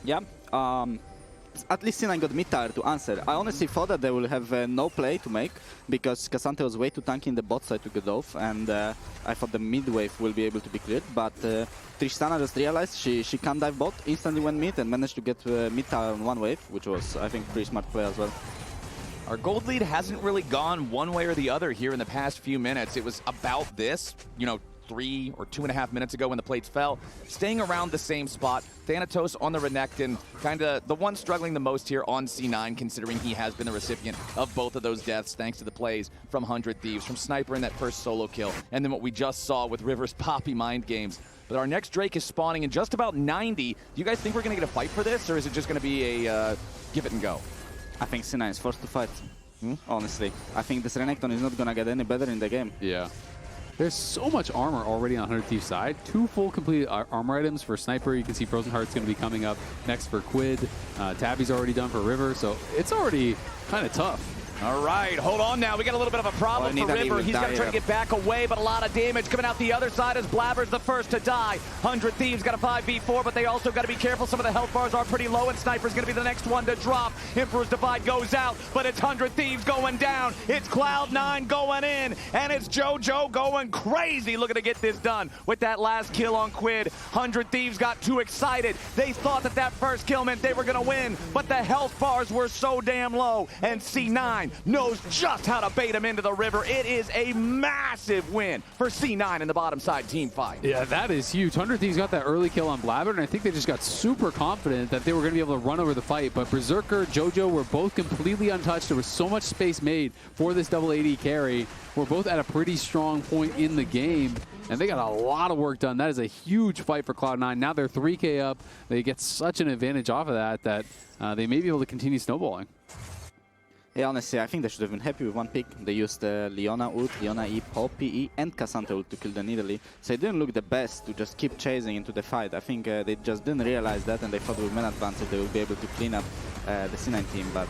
Speaker 15: Yeah. At least C9 got mid tower to answer. I honestly thought that they will have no play to make because Cassandra was way too tanky in the bot side to get off, and I thought the mid wave will be able to be cleared. But Tristana just realized she can't dive bot, instantly went mid and managed to get mid tower on one wave, which was, I think, pretty smart play as well.
Speaker 1: Our gold lead hasn't really gone one way or the other here in the past few minutes. It was about this, 3 or 2.5 minutes ago when the plates fell, staying around the same spot. Thanatos on the Renekton, kind of the one struggling the most here on C9, considering he has been the recipient of both of those deaths thanks to the plays from 100 Thieves, from Sniper in that first solo kill, and then what we just saw with River's Poppy mind games. But our next Drake is spawning in just about 90. Do you guys think we're going to get a fight for this, or is it just going to be a give it and go?
Speaker 15: I think C9 is forced to fight, honestly. I think this Renekton is not going to get any better in the game.
Speaker 12: Yeah. There's so much armor already on 100 Thieves' side. 2 full complete armor items for Sniper. You can see Frozen Heart's going to be coming up next for Quid. Tabby's already done for River, so it's already kind of tough.
Speaker 1: All right, hold on now. We got a little bit of a problem for River. He's going to try to get back away, but a lot of damage coming out the other side as Blaber's the first to die. 100 Thieves got a 5v4, but they also got to be careful. Some of the health bars are pretty low, and Sniper's going to be the next one to drop. Emperor's Divide goes out, but it's 100 Thieves going down. It's Cloud9 going in, and it's JoJo going crazy looking to get this done with that last kill on Quid. 100 Thieves got too excited. They thought that first kill meant they were going to win, but the health bars were so damn low, and C9 knows just how to bait him into the river. It is a massive win for C9 in the bottom side team fight.
Speaker 12: Yeah, that is huge. 100 Thieves got that early kill on Blaber, and I think they just got super confident that they were going to be able to run over the fight. But Beserker, JoJo were both completely untouched. There was so much space made for this double AD carry. We're both at a pretty strong point in the game, and they got a lot of work done. That is a huge fight for Cloud9. Now they're 3K up. They get such an advantage off of that they may be able to continue snowballing.
Speaker 15: Yeah, honestly, I think they should have been happy with one pick. They used Leona ult, Leona E, Poppy E, and Cassandra ult to kill the Nidalee. So it didn't look the best to just keep chasing into the fight. I think they just didn't realize that, and they thought with man advantage they would be able to clean up the C9 team. But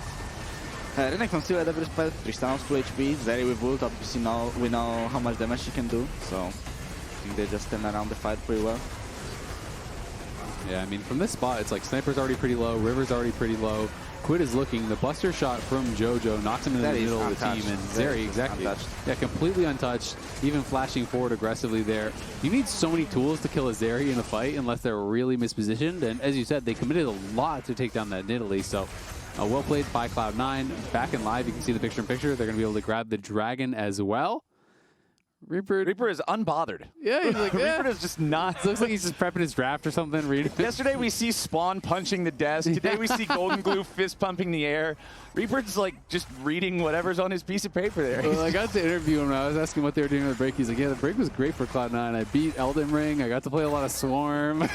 Speaker 15: Renekton still had every spell. Tristana was 2 HP, Zeri with ult. Obviously we know how much damage she can do. So I think they just stand around the fight pretty well.
Speaker 12: Yeah, I mean, from this spot, it's like Sniper's already pretty low, River's already pretty low. Quid is looking. The Buster shot from JoJo knocks him into the middle of the team, and Zeri, exactly. Yeah, completely untouched, even flashing forward aggressively there. You need so many tools to kill a Zeri in a fight unless they're really mispositioned, and as you said, they committed a lot to take down that Nidalee, so well played by Cloud9. Back in live, you can see the picture-in-picture. They're going to be able to grab the dragon as well.
Speaker 1: Reaper is unbothered.
Speaker 12: Yeah, he's like,
Speaker 1: Reaper is just not.
Speaker 12: It looks like he's just prepping his draft or something. Reading.
Speaker 1: Yesterday we see Spawn punching the desk. Today we see Golden Glue fist pumping the air. Reaper's like just reading whatever's on his piece of paper there.
Speaker 12: Well, I got to interview him and I was asking what they were doing on the break. He's like, yeah, the break was great for Cloud9. I beat Elden Ring. I got to play a lot of Swarm.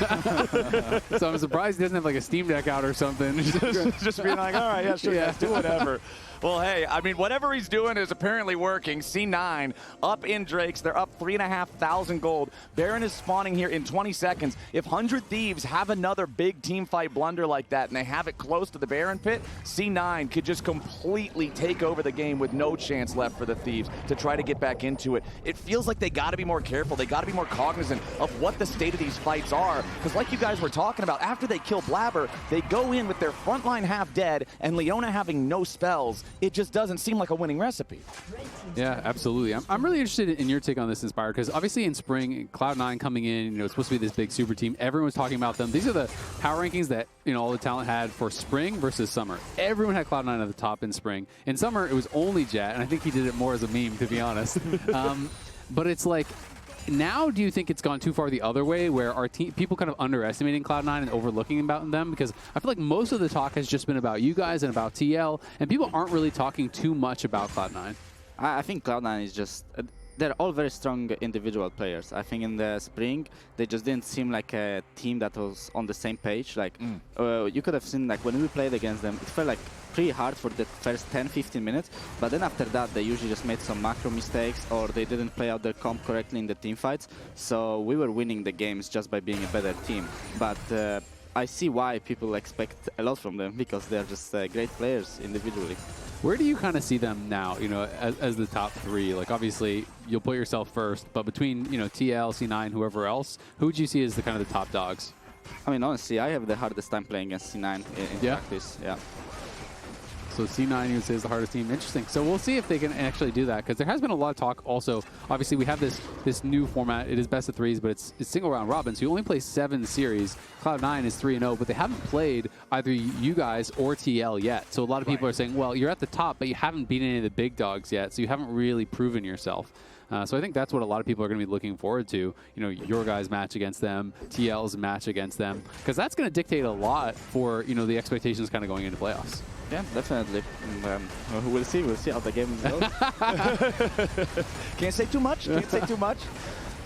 Speaker 12: So I'm surprised he doesn't have like a Steam Deck out or something.
Speaker 1: just being like, all right, yeah, sure,
Speaker 12: yeah.
Speaker 1: do whatever. Well, hey, I mean, whatever he's doing is apparently working. C9 up in Drakes. They're up 3,500 gold. Baron is spawning here in 20 seconds. If 100 Thieves have another big team fight blunder like that and they have it close to the Baron pit, C9 could just completely take over the game with no chance left for the Thieves to try to get back into it. It feels like they got to be more careful. They got to be more cognizant of what the state of these fights are. Because like you guys were talking about, after they kill Blaber, they go in with their front line half dead and Leona having no spells. It just doesn't seem like a winning recipe.
Speaker 12: Yeah, absolutely. I'm really interested in your take on this, Inspire, because obviously in spring, Cloud9 coming in, it's supposed to be this big super team. Everyone's talking about them. These are the power rankings that all the talent had for spring versus summer. Everyone had Cloud9 at the top in spring. In summer, it was only Jatt, and I think he did it more as a meme, to be honest. But it's like, now do you think it's gone too far the other way, where our people kind of underestimating Cloud9 and overlooking about them? Because I feel like most of the talk has just been about you guys and about TL, and people aren't really talking too much about Cloud9.
Speaker 15: I think Cloud9 is just... they're all very strong individual players. I think in the spring, they just didn't seem like a team that was on the same page. Like, you could have seen, like, when we played against them, it felt like pretty hard for the first 10-15 minutes, but then after that, they usually just made some macro mistakes, or they didn't play out their comp correctly in the team fights. So we were winning the games just by being a better team. But I see why people expect a lot from them, because they're just great players individually.
Speaker 12: Where do you kind of see them now, you know, as the top three? Like, obviously, you'll put yourself first, but between, you know, TL, C9, whoever else, who would you see as the kind of the top dogs?
Speaker 15: I mean, honestly, I have the hardest time playing against C9 in practice. Yeah.
Speaker 12: So C9, you would say, is the hardest team. Interesting. So we'll see if they can actually do that, because there has been a lot of talk also. Obviously, we have this new format. It is best of threes, but it's single round robin, so you only play 7 series. Cloud9 is 3-0, but they haven't played either you guys or TL yet. So a lot of people are saying, well, you're at the top, but you haven't beaten any of the big dogs yet, so you haven't really proven yourself. So I think that's what a lot of people are going to be looking forward to. You know, your guys' match against them, TL's match against them, because that's going to dictate a lot for, you know, the expectations kind of going into playoffs.
Speaker 15: Yeah, definitely. We'll see. We'll see how the game goes.
Speaker 1: Can't say too much. Can't say too much.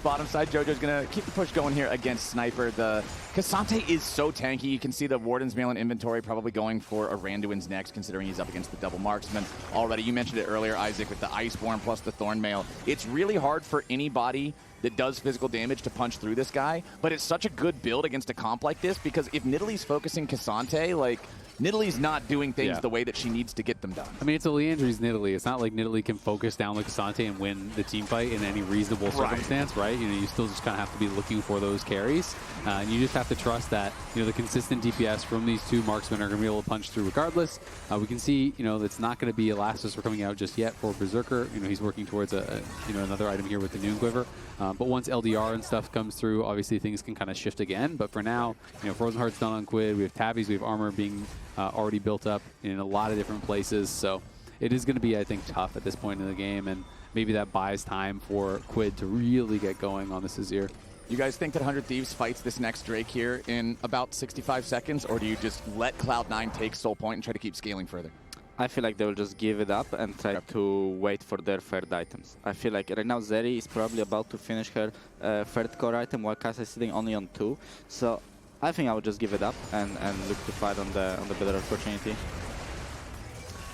Speaker 1: Bottom side, JoJo's going to keep the push going here against Sniper. The K'Sante is so tanky. You can see the Warden's Mail in inventory probably going for a Randuin's next, considering he's up against the double marksman already. You mentioned it earlier, Isaac, with the Iceborne plus the Thorn Mail. It's really hard for anybody that does physical damage to punch through this guy, but it's such a good build against a comp like this, because if Nidalee's focusing K'Sante, like, Nidalee's not doing things the way that she needs to get them done.
Speaker 12: I mean, it's a Leandry's Nidalee. It's not like Nidalee can focus down like K'Sante and win the team fight in any reasonable circumstance, right? You know, you still just kind of have to be looking for those carries. And you just have to trust that, you know, the consistent DPS from these two marksmen are going to be able to punch through regardless. We can see, you know, it's not going to be Elastus coming out just yet for Beserker. You know, he's working towards another item here with the Noon Quiver. But once LDR and stuff comes through, obviously things can kind of shift again. But for now, you know, Frozen Heart's done on Quid. We have Tabbies, we have armor being already built up in a lot of different places. So it is going to be, I think, tough at this point in the game. And maybe that buys time for Quid to really get going on this Azir.
Speaker 1: You guys think that 100 Thieves fights this next Drake here in about 65 seconds, or do you just let Cloud9 take Soul Point and try to keep scaling further?
Speaker 15: I feel like they will just give it up and try to wait for their third items. I feel like right now Zeri is probably about to finish her third core item, while Kai'Sa is sitting only on 2. So I think I would just give it up and look to fight on the better opportunity.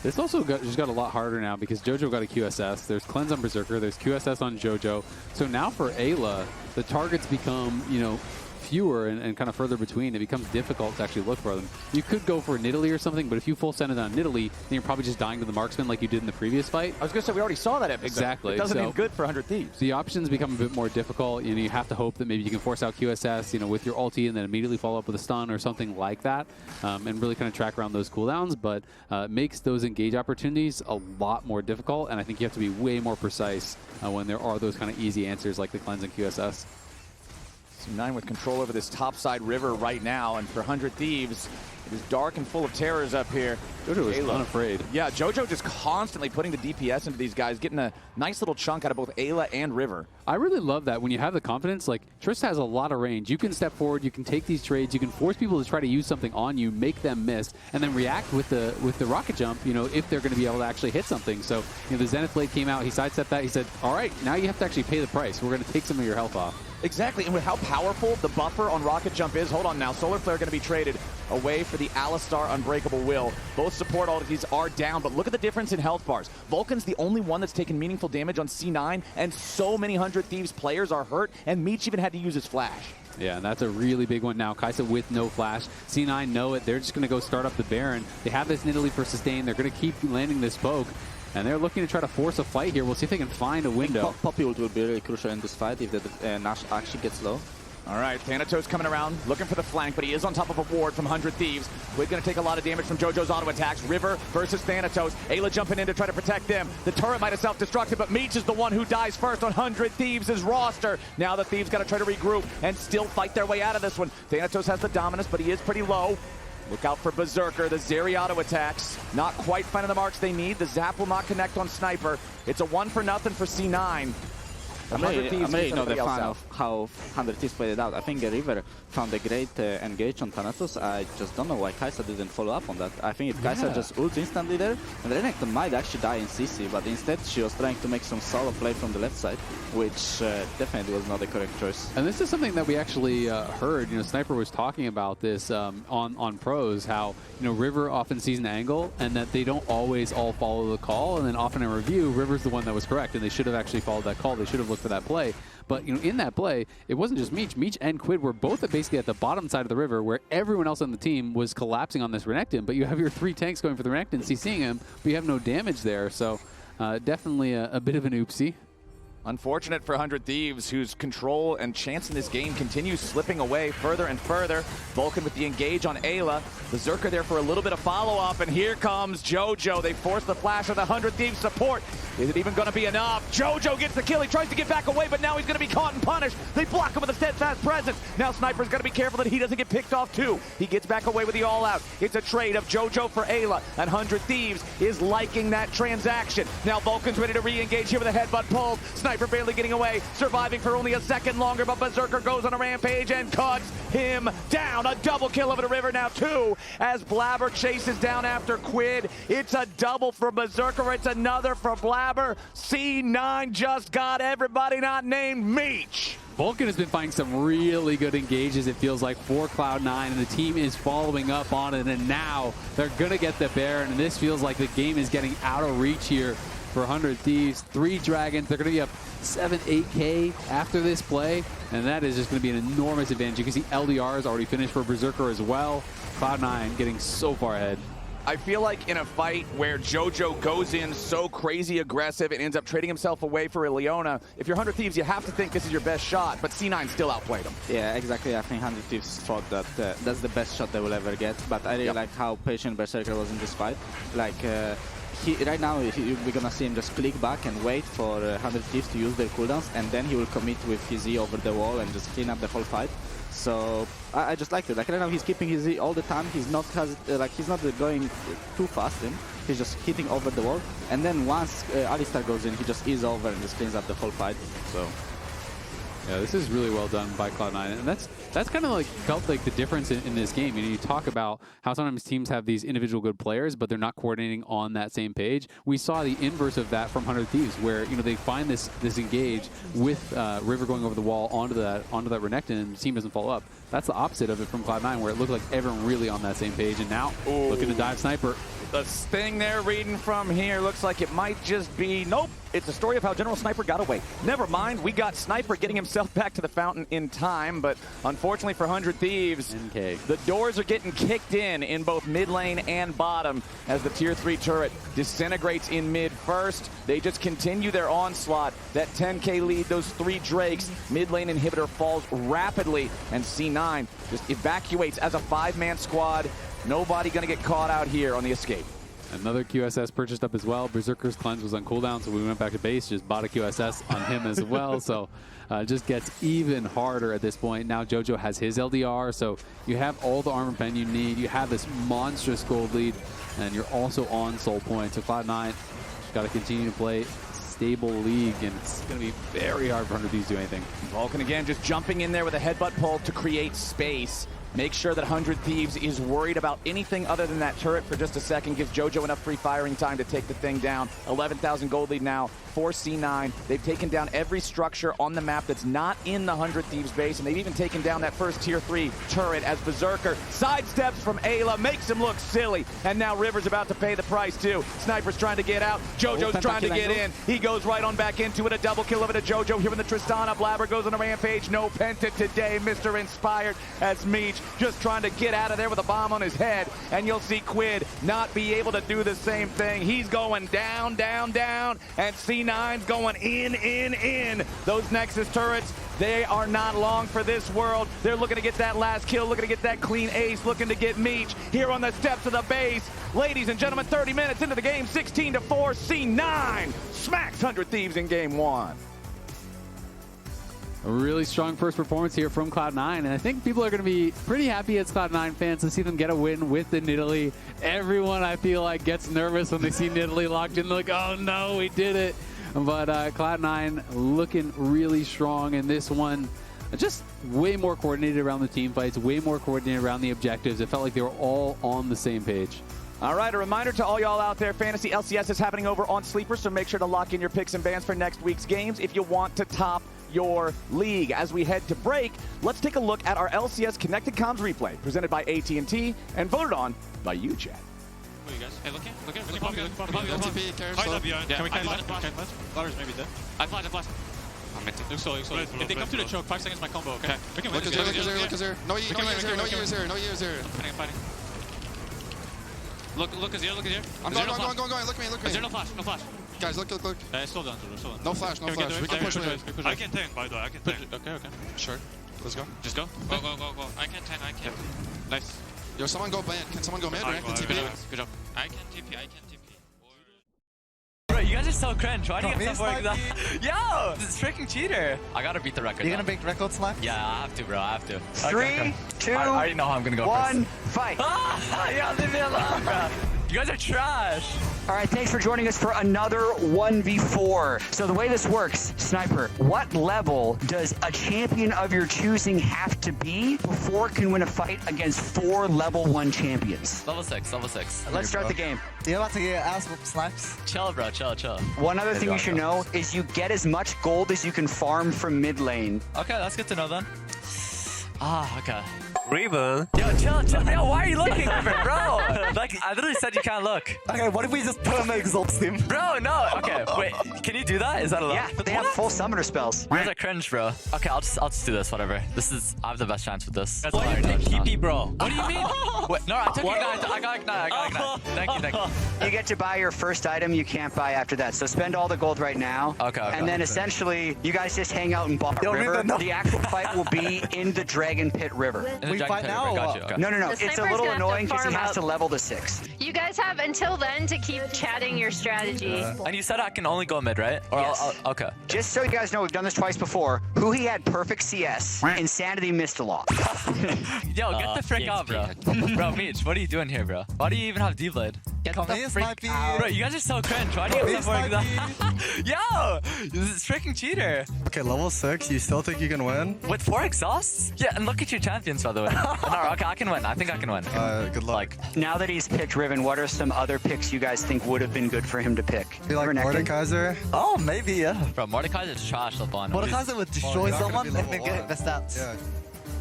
Speaker 12: This also just got a lot harder now, because JoJo got a QSS. There's Cleanse on Berserker. There's QSS on JoJo. So now for Eyla, the targets become, you know, fewer and kind of further between. It becomes difficult to actually look for them. You could go for Nidalee or something, but if you full send it on Nidalee, then you're probably just dying to the marksman like you did in the previous fight.
Speaker 1: I was going to say, we already saw that at Big
Speaker 12: Exactly.
Speaker 1: It doesn't
Speaker 12: so
Speaker 1: mean good for 100 Thieves.
Speaker 12: The options become a bit more difficult. You know, you have to hope that maybe you can force out QSS, you know, with your ulti and then immediately follow up with a stun or something like that, and really kind of track around those cooldowns. But it makes those engage opportunities a lot more difficult, and I think you have to be way more precise when there are those kind of easy answers like the Cleanse and QSS.
Speaker 1: C9 with control over this topside river right now, and for 100 Thieves, it is dark and full of terrors up here.
Speaker 12: JoJo is unafraid.
Speaker 1: Yeah, JoJo just constantly putting the DPS into these guys, getting a nice little chunk out of both Eyla and River.
Speaker 12: I really love that when you have the confidence. Like, Trist has a lot of range. You can step forward, you can take these trades, you can force people to try to use something on you, make them miss, and then react with the rocket jump, you know, if they're going to be able to actually hit something. So, you know, the Zenith Blade came out, he sidestepped that, he said, all right, now you have to actually pay the price. We're going to take some of your health off.
Speaker 1: Exactly, and with how powerful the buffer on Rocket Jump is, hold on now, Solar Flare going to be traded away for the Alistar Unbreakable Will. Both support ultis are down, but look at the difference in health bars. VULCAN's the only one that's taken meaningful damage on C9, and so many 100 Thieves players are hurt, and Meech even had to use his flash.
Speaker 12: Yeah, and that's a really big one now. Kai'Sa with no flash. C9 know it. They're just going to go start up the Baron. They have this Nidalee for sustain. They're going to keep landing this poke. And they're looking to try to force a fight here. We'll see if they can find a window.
Speaker 15: Poppy ult will be really crucial in this fight if the Nash actually gets low.
Speaker 1: All right, Thanatos coming around, looking for the flank, but he is on top of a ward from 100 Thieves. We're going to take a lot of damage from JoJo's auto attacks. River versus Thanatos. Eyla jumping in to try to protect them. The turret might have self-destructed, but Meech is the one who dies first on 100 Thieves' roster. Now the Thieves got to try to regroup and still fight their way out of this one. Thanatos has the dominance, but he is pretty low. Look out for Beserker, the Zeri auto attacks. Not quite finding the marks they need. The zap will not connect on Sniper. It's a 1-for-0 for C9.
Speaker 15: I'm really not a fan of how 100 Thieves played it out. I think River found a great engage on Thanatos. I just don't know why Kai'Sa didn't follow up on that. I think if Kai'Sa just ults instantly there, and Renekton might actually die in CC, but instead she was trying to make some solo play from the left side, which definitely was not the correct choice.
Speaker 12: And this is something that we actually heard. You know, Sniper was talking about this on pros, how, you know, River often sees an angle and that they don't always all follow the call, and then often in review, River's the one that was correct, and they should have actually followed that call. They should have looked for that play. But, you know, in that play, it wasn't just Meech. Meech and Quid were both basically at the bottom side of the river where everyone else on the team was collapsing on this Renekton, but you have your 3 tanks going for the Renekton, CCing him, but you have no damage there. So definitely a bit of an oopsie.
Speaker 1: Unfortunate for 100 Thieves, whose control and chance in this game continues slipping away further and further. VULCAN with the engage on Eyla. Beserker there for a little bit of follow-up, and here comes JoJo. They force the flash of the 100 Thieves support. Is it even going to be enough? JoJo gets the kill. He tries to get back away, but now he's going to be caught and punished. They block him with a steadfast presence. Now Sniper's got to be careful that he doesn't get picked off too. He gets back away with the all-out. It's a trade of JoJo for Eyla, and 100 Thieves is liking that transaction. Now VULCAN's ready to re-engage here with a headbutt pulled. Sniper barely getting away, surviving for only a second longer, but Beserker goes on a rampage and cuts him down. A double kill over the river now, 2, as Blaber chases down after Quid. It's a double for Beserker. It's another for Blaber. C9 just got everybody not named Meech.
Speaker 12: VULCAN has been finding some really good engages, it feels like, for Cloud9, and the team is following up on it, and now they're going to get the Baron, and this feels like the game is getting out of reach here for 100 Thieves. 3 Dragons, they're going to be up 7-8K after this play, and that is just going to be an enormous advantage. You can see LDR is already finished for Beserker as well. Cloud9 getting so far ahead.
Speaker 1: I feel like in a fight where JoJo goes in so crazy aggressive and ends up trading himself away for a Leona, if you're 100 Thieves, you have to think this is your best shot, but C9 still outplayed him.
Speaker 15: Yeah, exactly. I think 100 Thieves thought that that's the best shot they will ever get, but I really like how patient Beserker was in this fight. Like, right now, we're gonna see him just click back and wait for 100 Thieves to use their cooldowns, and then he will commit with his E over the wall and just clean up the whole fight. So I just liked it. Like right now, he's keeping his E all the time. He's not he's not going too fast in. He's just hitting over the wall, and then once Alistar goes in, he just ease over and just cleans up the whole fight. So.
Speaker 12: Yeah, this is really well done by Cloud9, and that's kind of like felt like the difference in this game. You know, you talk about how sometimes teams have these individual good players, but they're not coordinating on that same page. We saw the inverse of that from 100 Thieves, where, you know, they find this engage with River going over the wall onto that Renekton, and the team doesn't follow up. That's the opposite of it from Cloud9, where it looked like everyone really on that same page, and now looking to dive Sniper.
Speaker 1: The thing they're reading from here looks like it might just be, nope, it's a story of how General Sniper got away. Never mind, we got Sniper getting himself back to the fountain in time, but unfortunately for 100 Thieves, the doors are getting kicked in both mid lane and bottom as the tier 3 turret disintegrates in mid first. They just continue their onslaught. That 10k lead, those 3 Drakes, mid lane inhibitor falls rapidly, and C9 just evacuates as a 5-man squad. Nobody going to get caught out here on the escape.
Speaker 12: Another QSS purchased up as well. Berserker's cleanse was on cooldown, so we went back to base, just bought a QSS on him as well. So it just gets even harder at this point. Now JoJo has his LDR, so you have all the armor pen you need. You have this monstrous gold lead, and you're also on soul points. So Cloud9 just got to continue to play stable league, and it's going to be very hard for 100 Thieves to do anything.
Speaker 1: VULCAN again just jumping in there with a headbutt pull to create space. Make sure that 100 Thieves is worried about anything other than that turret for just a second. Gives JoJo enough free firing time to take the thing down. 11,000 gold lead now for C9. They've taken down every structure on the map that's not in the 100 Thieves base, and they've even taken down that first tier 3 turret as Beserker sidesteps from Eyla, makes him look silly, and now River's about to pay the price too. Sniper's trying to get out. JoJo's trying to get in. He goes right on back into it. A double kill over to JoJo here in the Tristana. Blaber goes on a rampage. No Penta today. Mr. Inspired as Meech just trying to get out of there with a bomb on his head, and you'll see Quid not be able to do the same thing. He's going down, down, down, and C9's going in. Those Nexus turrets, they are not long for this world. They're looking to get that last kill, looking to get that clean ace, looking to get Meech here on the steps of the base. Ladies and gentlemen, 30 minutes into the game, 16-4, C9 smacks 100 Thieves in game 1.
Speaker 12: A really strong first performance here from Cloud9, and I think people are going to be pretty happy as Cloud9 fans to see them get a win with the Nidalee. Everyone, I feel like, gets nervous when they see Nidalee locked in. They're like, oh no, we did it.
Speaker 16: But Cloud9 looking really strong in this one. Just way more coordinated around the team fights, way more coordinated around the objectives. It felt like they were all on the same page.
Speaker 1: All right, a reminder to all y'all out there, Fantasy LCS is happening over on Sleeper, so make sure to lock in your picks and bans for next week's games if you want to top your league. As we head to break, let's take a look at our LCS Connected Comms replay, presented by AT&T and voted on by you, Jatt.
Speaker 2: You guys. Hey, look LTP, Kai'sa behind. Can we flash? Blaber's maybe dead. I flash. Look slow. If they come to the choke, 5 seconds my combo, okay? We can win. Look Azir. No E Azir. Fighting. Look Azir.
Speaker 17: I'm going. Look at me.
Speaker 2: Azir, no flash.
Speaker 17: Guys, look.
Speaker 2: Still down.
Speaker 17: No flash. We can push it.
Speaker 2: I can tank, by the way. I can tank. Okay.
Speaker 17: Sure. Let's go.
Speaker 2: Just go. Go. I can tank. Nice.
Speaker 17: Yo, someone go ban. Can someone go mid?
Speaker 2: Good job. I can TP.
Speaker 18: Bro, you guys are so cringe. Why do you have to work that? Yo, this is freaking cheater. I gotta beat the record.
Speaker 19: You're gonna break record slap?
Speaker 18: Yeah, I have to, bro. I have to.
Speaker 19: 3, 2,
Speaker 18: I already know how I'm gonna go
Speaker 19: 1,
Speaker 18: first.
Speaker 19: fight.
Speaker 18: Yeah, leave me alone, bro. You guys are trash.
Speaker 7: All right, thanks for joining us for another 1v4. So the way this works, Sniper, what level does a champion of your choosing have to be before it can win a fight against 4 level 1 champions?
Speaker 18: Level 6.
Speaker 7: Let's start the game.
Speaker 19: You're about to get ass whoop snipes.
Speaker 18: Chill, bro. Chill.
Speaker 7: One other thing you should know is you get as much gold as you can farm from mid lane.
Speaker 18: Okay, that's good to know then. Okay.
Speaker 19: Riven.
Speaker 18: Yo, chill. Yo, why are you looking, bro? Like, I literally said you can't look.
Speaker 19: Okay, what if we just perma exalt him?
Speaker 18: Bro, no. Okay, wait. Can you do that? Is that allowed?
Speaker 7: Yeah, they have full summoner spells.
Speaker 18: You guys are cringe, bro. Okay, I'll just do this. Whatever. I have the best chance with this.
Speaker 19: What do you think, Keepy, bro?
Speaker 18: What do you mean? Wait, no, I took Ignite. I got Ignite. Thank you.
Speaker 7: You get to buy your first item you can't buy after that. So spend all the gold right now.
Speaker 18: Okay.
Speaker 7: And then essentially, you guys just hang out in Bar River. The actual fight will be in the Dragon Pit River.
Speaker 18: We fight now?
Speaker 7: Got you. Okay. No.
Speaker 9: The
Speaker 7: It's a
Speaker 9: sniper's
Speaker 7: little
Speaker 9: gonna have to
Speaker 7: annoying because he
Speaker 9: farm
Speaker 7: has
Speaker 9: up.
Speaker 7: to level to 6.
Speaker 9: You guys have until then to keep chatting your strategy.
Speaker 18: And you said I can only go mid, right? Or
Speaker 7: Yes.
Speaker 18: okay.
Speaker 7: Just so you guys know, we've done this twice before. He had perfect CS. Insanity missed a lot.
Speaker 18: Yo, get the frick out, bro. Bro, Meech, what are you doing here, bro? Why do you even have D-Blade? Get the frick out. Bro, you guys are so cringe. Why do you have stuff like that? Yo, this is freaking cheater.
Speaker 19: Okay, level 6, you still think you can win?
Speaker 18: With 4 exhausts? Yeah, and look at your champions, by the way. No, okay, I can win. I think I can win.
Speaker 19: Good luck.
Speaker 7: Now that he's picked Riven, what are some other picks you guys think would have been good for him to pick?
Speaker 19: Be like Mordekaiser? Oh, maybe, yeah.
Speaker 18: Bro, Mordekaiser's trash up on.
Speaker 19: Mordekaiser would destroy someone and then get the stats.
Speaker 17: Yeah.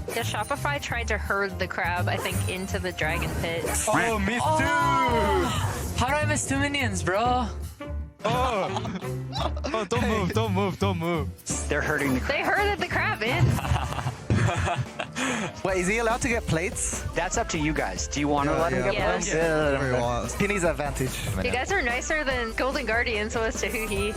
Speaker 9: The Shopify tried to herd the crab, I think, into the dragon pit.
Speaker 18: Oh, me too! How did I miss 2 minions, bro?
Speaker 19: Don't move.
Speaker 7: They're hurting the crab.
Speaker 9: They herded the crab in.
Speaker 19: Wait, is he allowed to get plates?
Speaker 7: That's up to you guys. Do you want to let him get
Speaker 9: Yeah.
Speaker 7: plates?
Speaker 19: Yeah, he needs advantage.
Speaker 9: You guys are nicer than Golden Guardian, so as to Huhi.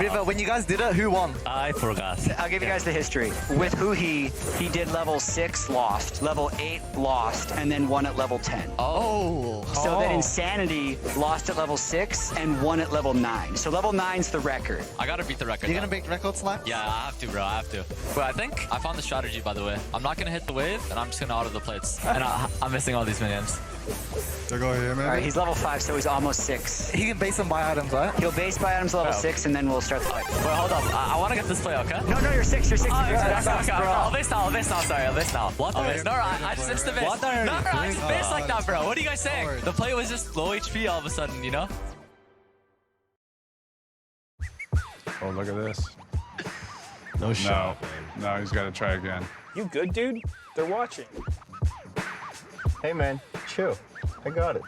Speaker 19: River, when you guys did it, who won?
Speaker 18: I forgot.
Speaker 7: I'll give you guys the history. With he did level 6, lost, level 8, lost, and then won at level 10.
Speaker 19: Oh.
Speaker 7: So then Insanity lost at level 6 and won at level 9. So level 9's the record.
Speaker 18: I gotta beat the record.
Speaker 19: You're gonna break record slap?
Speaker 18: Yeah, I have to, bro. I have to. But I think I found the strategy, by the way. I'm not gonna hit the wave, and I'm just gonna auto the plates. And I'm missing all these minions.
Speaker 19: They're going here, man.
Speaker 7: All right, he's level 5, so he's almost 6.
Speaker 19: He can base them by items, right?
Speaker 7: He'll base by items level 6, and then we'll start the fight.
Speaker 18: Wait, hold up. I want to get this play, okay?
Speaker 7: No, you're 6. You're 6.
Speaker 18: Oh, okay. I'll base now. Sorry, I'll base now. What? No, I just insta base. No, I just base like that, bro. What are you guys saying? The play was just low HP all of a sudden, you know?
Speaker 20: Oh, look at this. No shot. No, he's got to try again.
Speaker 21: You good, dude? They're watching.
Speaker 22: Hey, man, chill. I got it.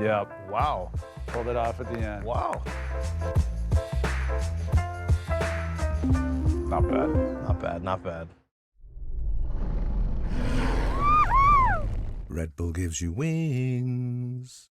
Speaker 20: Yep. Wow. Pulled it off at the end.
Speaker 22: Wow.
Speaker 20: Not bad.
Speaker 22: Not bad, not bad.
Speaker 23: Red Bull gives you wings.